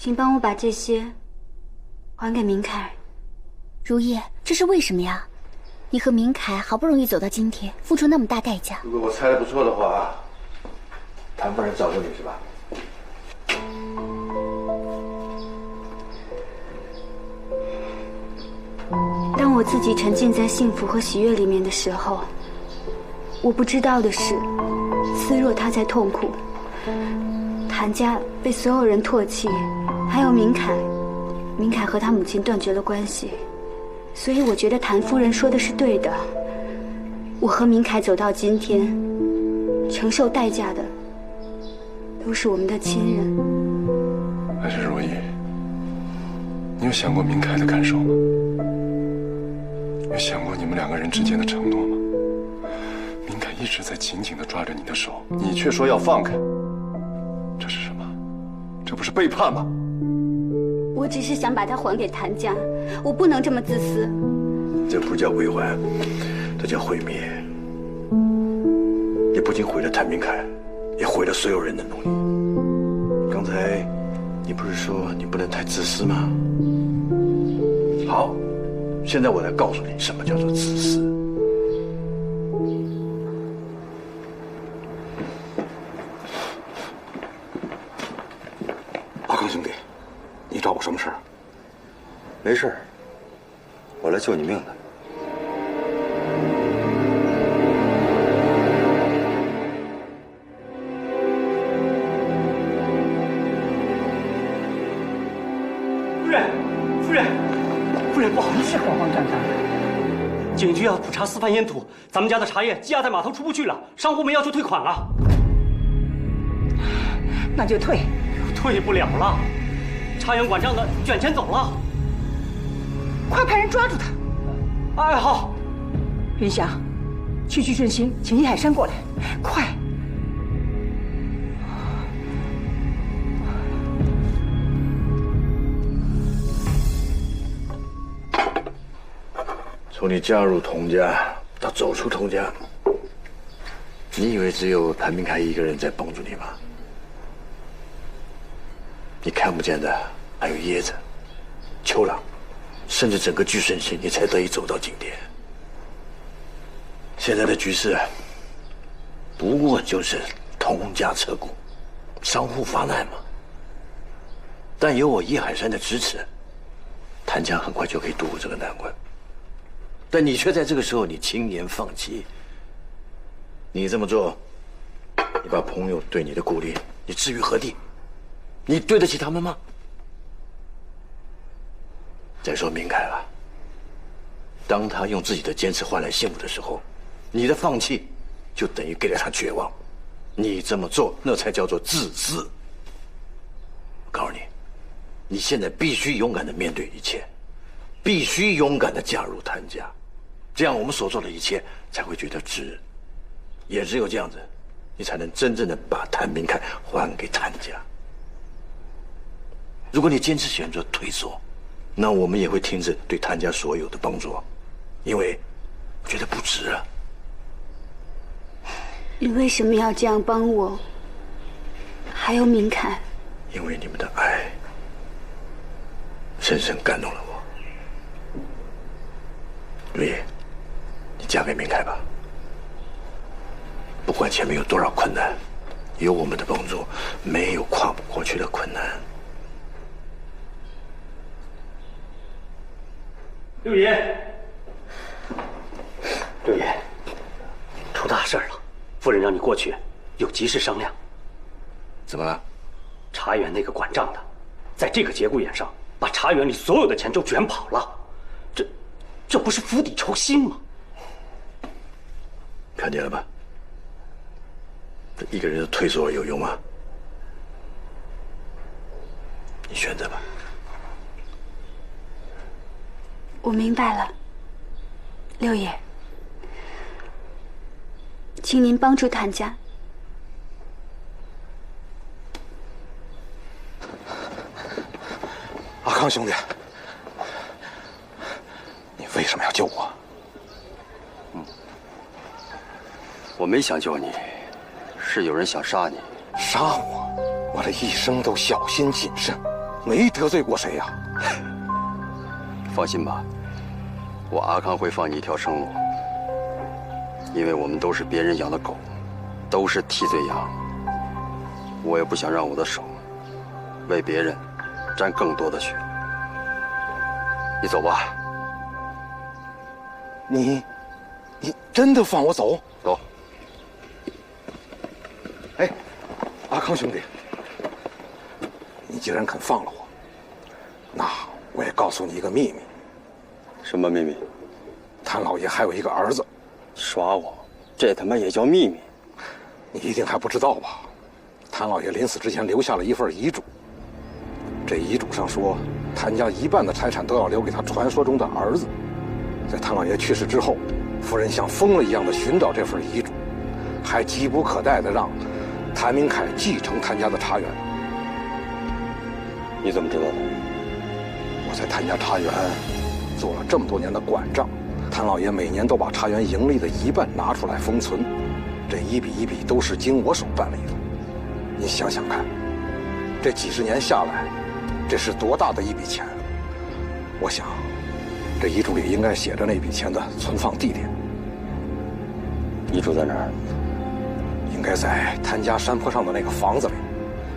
请帮我把这些还给明凯。如意，这是为什么呀？你和明凯好不容易走到今天，付出那么大代价。如果我猜的不错的话，谭夫人找过你是吧？当我自己沉浸在幸福和喜悦里面的时候，我不知道的是，思若她在痛苦，谭家被所有人唾弃，还有明凯和他母亲断绝了关系，所以我觉得谭夫人说的是对的。我和明凯走到今天，承受代价的都是我们的亲人。还是如意，你有想过明凯的感受吗？有想过你们两个人之间的承诺吗？明凯一直在紧紧地抓着你的手，你却说要放开，这是什么？这不是背叛吗？我只是想把它还给谭家，我不能这么自私。这不叫归还，这叫毁灭。你不仅毁了谭明凯，也毁了所有人的努力。刚才你不是说你不能太自私吗？好，现在我来告诉你什么叫做自私。阿康兄弟，你找我什么事？没事，我来救你命的。夫人，不好意思，慌慌张张的。警局要普查私贩烟土，咱们家的茶叶积压在码头出不去了，商户们要求退款了。那就退。退不了了，茶园管账的卷钱走了。快派人抓住他！哎，好。云翔，去聚顺兴请叶海山过来，快！从你加入童家到走出童家，你以为只有谭明凯一个人在帮助你吗？你看不见的还有椰子、秋郎，甚至整个聚顺兴，你才得以走到今天。现在的局势，不过就是童家撤股，商户发难嘛。但有我叶海山的支持，谭家很快就可以度过这个难关。但你却在这个时候，你轻言放弃。你这么做，你把朋友对你的鼓励，你置于何地？你对得起他们吗？再说明凯了，当他用自己的坚持换来幸福的时候，你的放弃就等于给了他绝望。你这么做，那才叫做自私。我告诉你，你现在必须勇敢地面对一切，必须勇敢地加入谭家。这样我们所做的一切才会觉得值，也只有这样子，你才能真正的把谭明凯还给谭家。如果你坚持选择退缩，那我们也会停止对谭家所有的帮助，因为我觉得不值啊。你为什么要这样帮我？还有明凯，因为你们的爱深深感动了我。如意，你嫁给明凯吧。不管前面有多少困难，有我们的帮助，没有跨不过去的困难。六爷，六爷，出大事了！夫人让你过去，有急事商量。怎么了？茶园那个管账的，在这个节骨眼上，把茶园里所有的钱都卷跑了，这不是釜底抽薪吗？看见了吧？这一个人的退缩有用吗？你选择吧。我明白了，六爷，请您帮助谭家。阿康兄弟，你为什么要救我？我没想救你，是有人想杀你。杀我？我这一生都小心谨慎，没得罪过谁呀。放心吧，我阿康会放你一条生路，因为我们都是别人养的狗，都是替罪羊。我也不想让我的手为别人沾更多的血。你走吧。你真的放我走？走。哎，阿康兄弟，你既然肯放了我，那我也告诉你一个秘密。什么秘密？谭老爷还有一个儿子。耍我？这他妈也叫秘密？你一定还不知道吧？谭老爷临死之前留下了一份遗嘱。这遗嘱上说，谭家1半的财产都要留给他传说中的儿子。在谭老爷去世之后，夫人像疯了一样的寻找这份遗嘱，还急不可待的让谭明凯继承谭家的茶园。你怎么知道的？我在谭家茶园做了这么多年的管账，谭老爷每年都把茶园盈利的1半拿出来封存，这一笔一笔都是经我手办理的。你想想看，这几十年下来，这是多大的一笔钱？我想，这遗嘱里应该写着那笔钱的存放地点。遗嘱在哪儿？应该在谭家山坡上的那个房子里，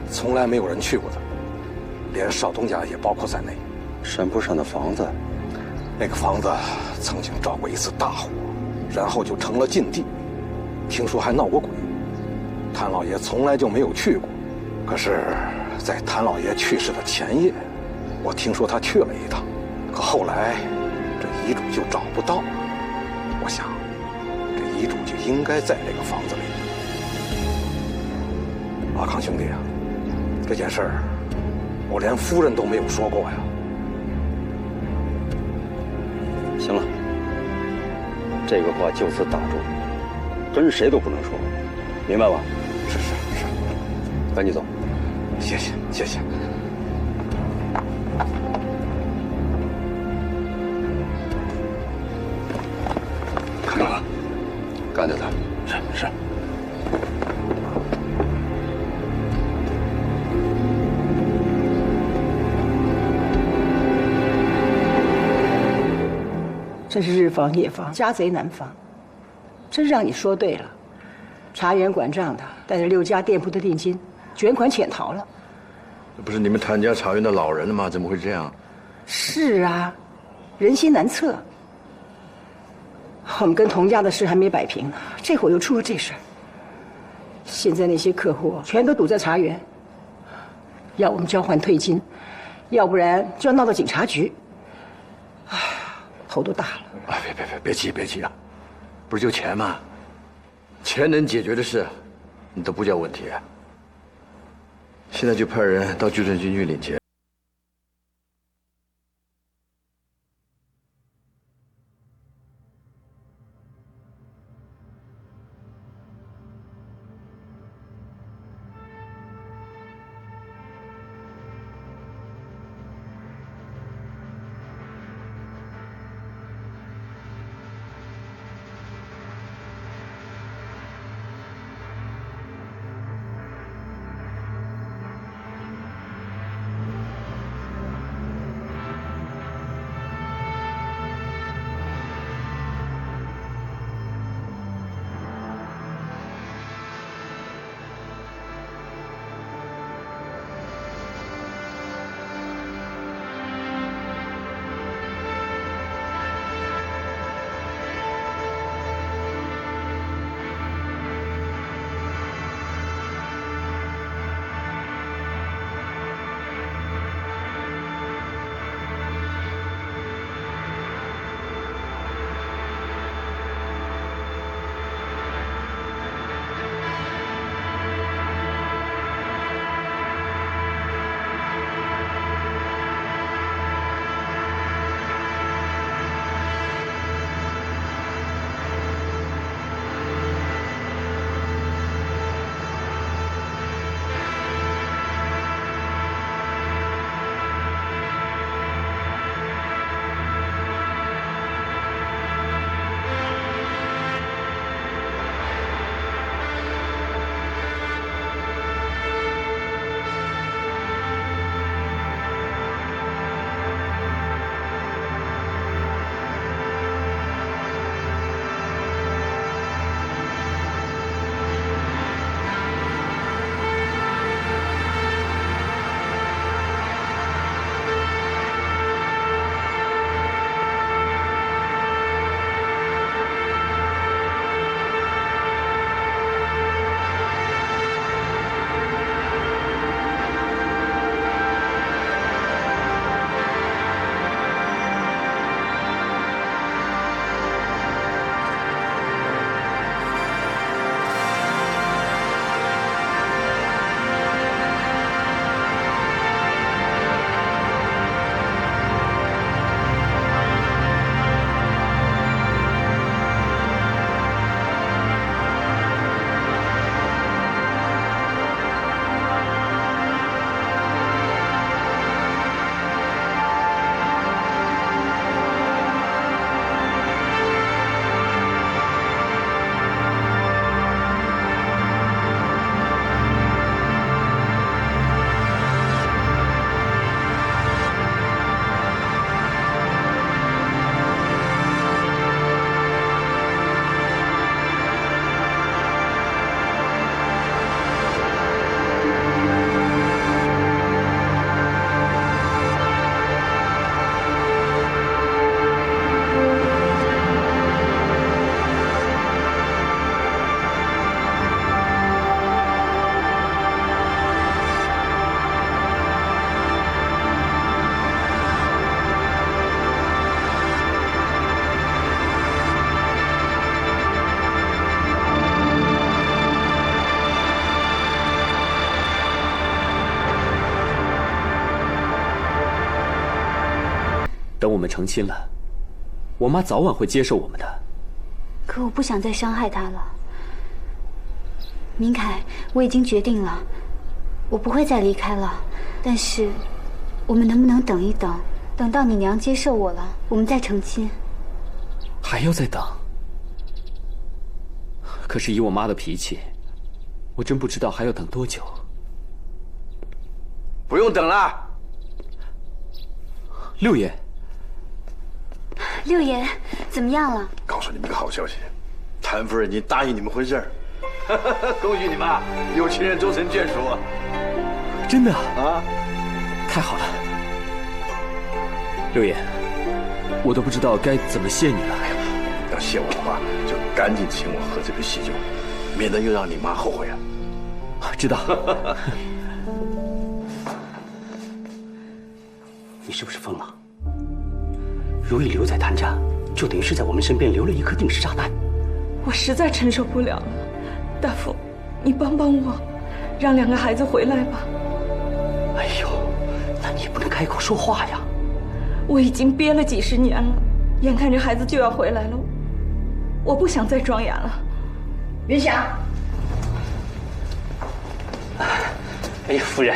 从来没有人去过的，连少东家也包括在内。山坡上的房子？那个房子曾经着过一次大火，然后就成了禁地，听说还闹过鬼。谭老爷从来就没有去过，可是，在谭老爷去世的前夜，我听说他去了一趟，可后来这遗嘱就找不到了。我想，这遗嘱就应该在这个房子里。阿康兄弟啊，这件事儿我连夫人都没有说过呀。行了，这个话就此打住，跟谁都不能说，明白吧？是，赶紧走。谢谢，谢谢。看到了，干掉他。是。真是日防夜防，家贼难防。真让你说对了，茶园管账的带着6家店铺的定金卷款潜逃了。这不是你们谭家茶园的老人吗？怎么会这样？是啊，人心难测。我们跟童家的事还没摆平呢，这会儿又出了这事儿。现在那些客户全都堵在茶园，要我们交换退金，要不然就要闹到警察局。哎呀，头都大了。哎，别急啊！不是就钱吗？钱能解决的事，你都不叫问题。现在就派人到居城军去领钱。等我们成亲了，我妈早晚会接受我们的。可我不想再伤害他了。明凯，我已经决定了，我不会再离开了。但是，我们能不能等一等，等到你娘接受我了，我们再成亲？还要再等？可是以我妈的脾气，我真不知道还要等多久。不用等了。六爷，六爷，怎么样了？告诉你们个好消息，谭夫人已经答应你们婚事儿。恭喜你们，有情人终成眷属。真的啊？太好了，六爷，我都不知道该怎么谢你了。哎呀，要谢我的话，就赶紧请我喝这杯喜酒，免得又让你妈后悔了。知道。你是不是疯了？如意留在谭家，就等于是在我们身边留了一颗定时炸弹。我实在承受不了了，大夫，你帮帮我，让2个孩子回来吧。哎呦，那你不能开口说话呀！我已经憋了几10年了，眼看着孩子就要回来了，我不想再装哑了。云霞，哎呀，夫人，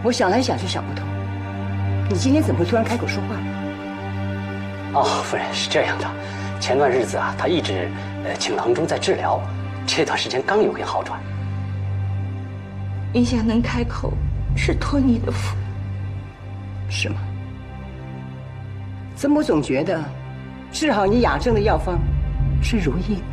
我想来想去想不通，你今天怎么会突然开口说话？哦，夫人是这样的，前段日子啊，他一直请郎中在治疗，这段时间刚有点好转。云霞能开口，是托你的福。是吗？怎么我总觉得治好你痒症的药方是如意呢？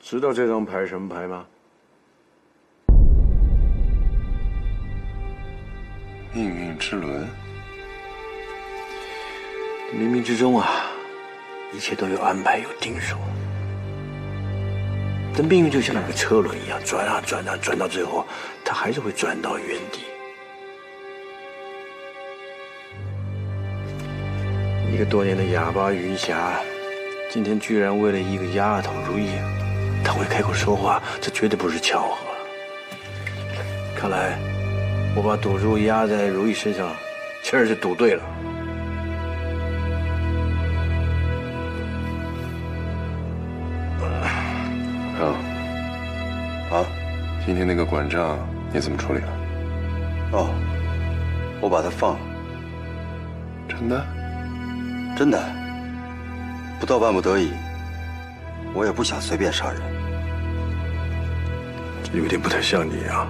知道这张牌什么牌吗？命运之轮。冥冥之中啊，一切都有安排，有定数。但命运就像那个车轮一样，转啊转啊，转到最后，它还是会转到原地。一个多年的哑巴云霞，今天居然为了一个丫头如意，她会开口说话，这绝对不是巧合。看来我把赌注压在如意身上，确实是赌对了。今天那个管账你怎么处理了？哦，我把他放了。真的？真的。不到万不得已，我也不想随便杀人。这有点不太像你啊。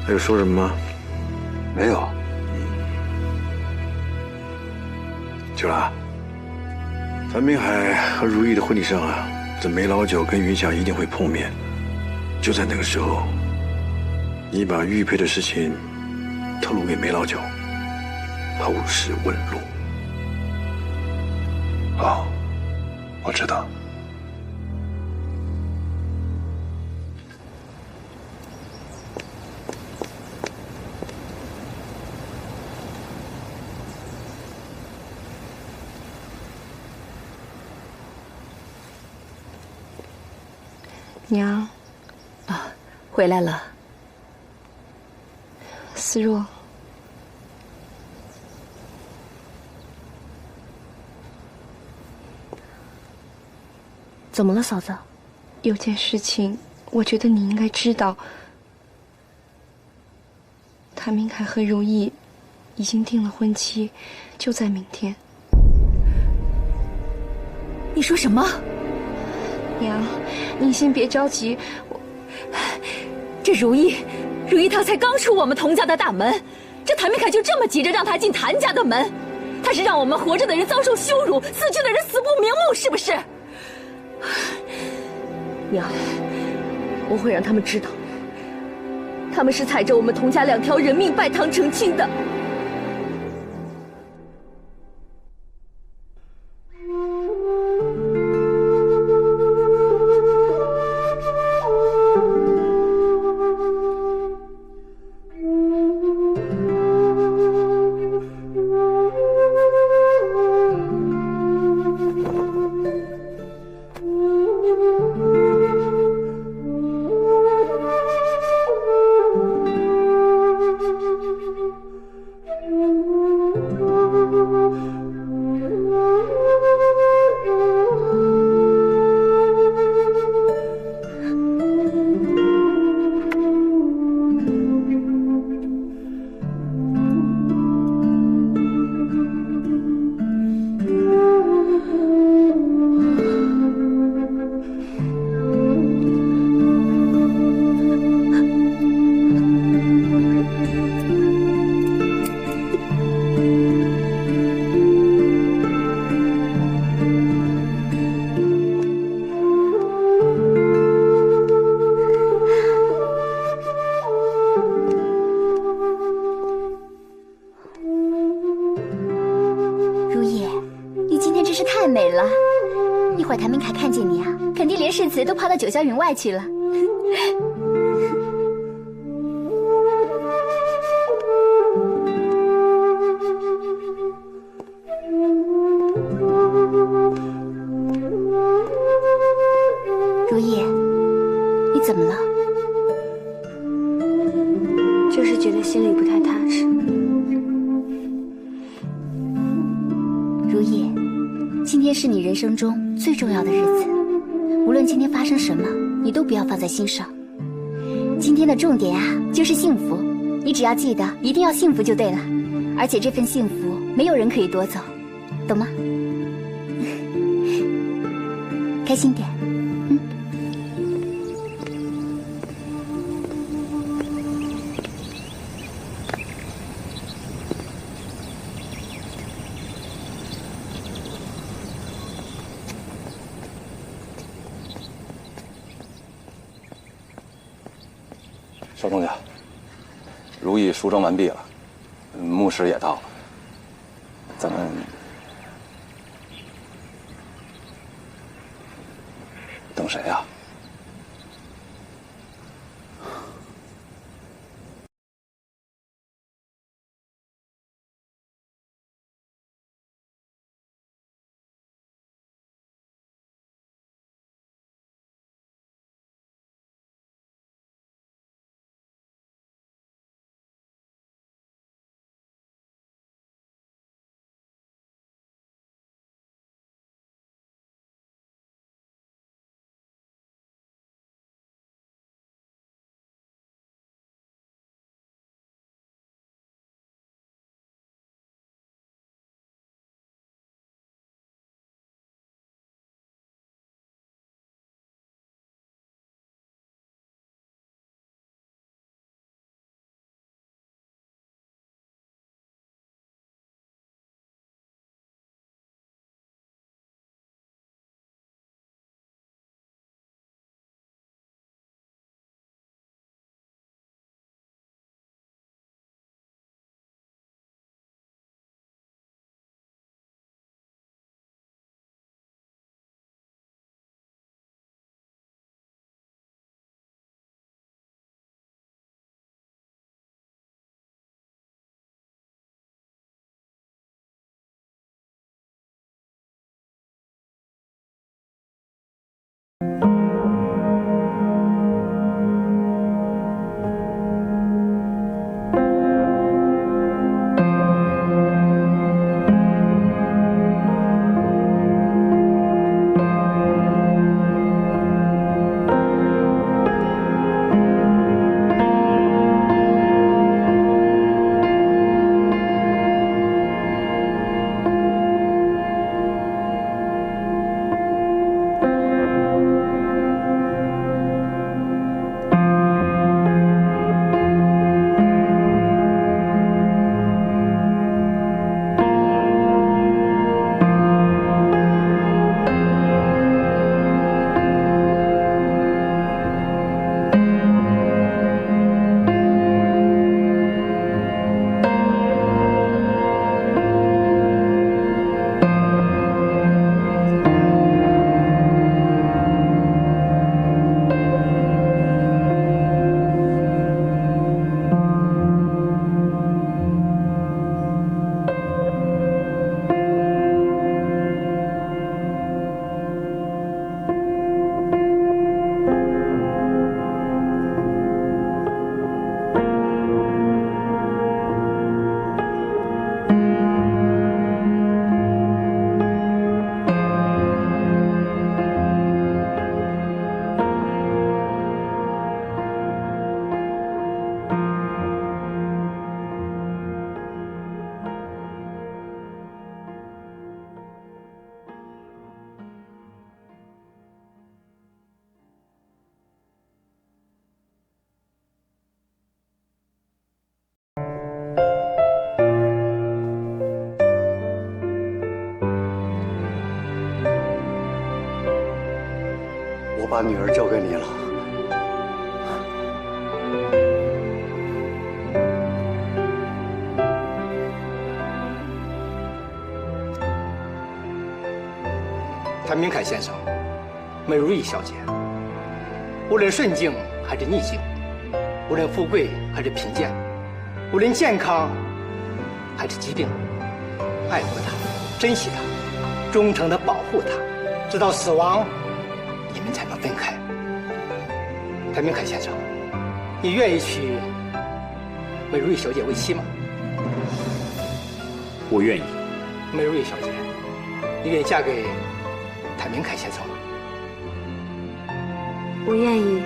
还有说什么吗？没有。秋兰，樊明海和如意的婚礼上啊，这梅老九跟云霞一定会碰面。就在那个时候，你把玉佩的事情透露给梅老九，后事问路。好，我知道。娘，啊，回来了。思若，怎么了，嫂子？有件事情，我觉得你应该知道。谭明凯和如意已经定了婚期，就在明天。你说什么？娘，您先别着急，这如意她才刚出我们童家的大门，这谭明凯就这么急着让她进谭家的门，他是让我们活着的人遭受羞辱，死去的人死不瞑目，是不是？娘，我会让他们知道，他们是踩着我们童家2条人命拜堂成亲的。如意，你今天真是太美了。一会儿谭明凯看见你啊，肯定连世子都抛到九霄云外去了。如意，你怎么了？就是觉得心里不太踏实。如意，今天是你人生中最重要的日子，无论今天发生什么，你都不要放在心上。今天的重点啊，就是幸福。你只要记得，一定要幸福就对了。而且这份幸福，没有人可以夺走，懂吗？开心点。少东家，如意梳妆完毕了，牧师也到了，咱们等谁呀？我把女儿交给你了。谭明凯先生，美如意小姐，无论顺境还是逆境，无论富贵还是贫贱，无论健康还是疾病，爱护她，珍惜她，忠诚地保护她，直到死亡，你们才能分开。谭明凯先生，你愿意娶美如意小姐为妻吗？我愿意。美如意小姐，你愿意嫁给谭明凯先生吗？我愿意。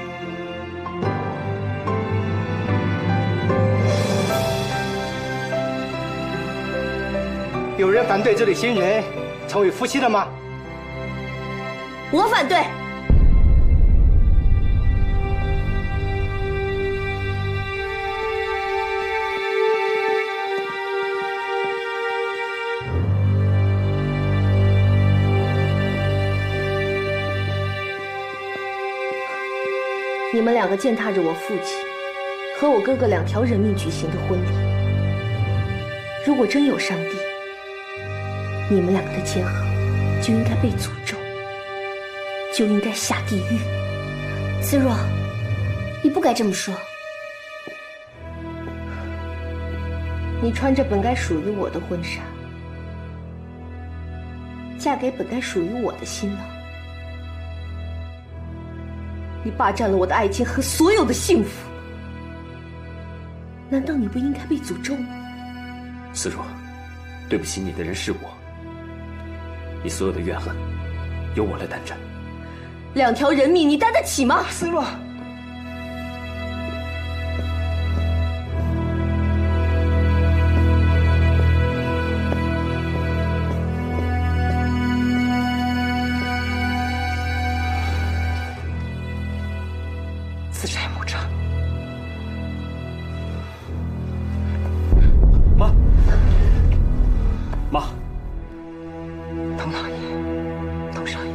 有人反对这对新人成为夫妻的吗？我反对。你们两个践踏着我父亲和我哥哥2条人命举行的婚礼，如果真有上帝，你们两个的结合就应该被诅咒，就应该下地狱。思若，你不该这么说。你穿着本该属于我的婚纱，嫁给本该属于我的新郎，你霸占了我的爱情和所有的幸福，难道你不应该被诅咒吗？思若，对不起你的人是我，你所有的怨恨由我来担着。2条人命你担得起吗？思若，自债母偿。妈，妈，童老爷，童少爷，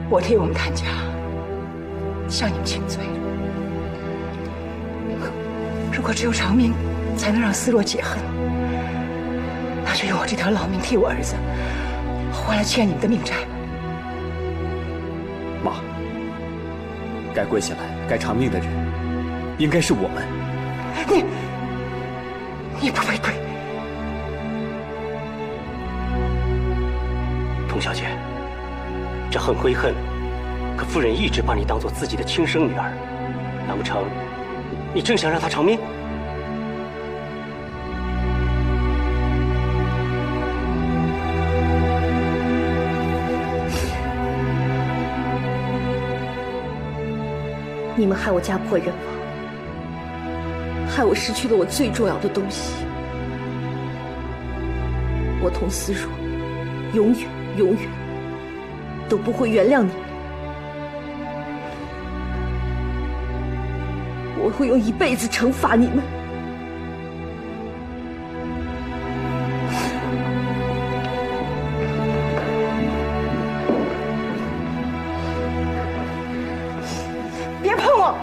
我替我们谭家向你们请罪。如果只有偿命才能让思若解恨，那就用我这条老命替我儿子还了欠你们的命债吧。妈，该跪下来、该偿命的人，应该是我们。你不配跪。童小姐，这恨归恨，可夫人一直把你当做自己的亲生女儿，难不成你真想让她偿命？你们害我家破人亡，害我失去了我最重要的东西。我童思若永远永远都不会原谅你们，我会用一辈子惩罚你们。别碰我！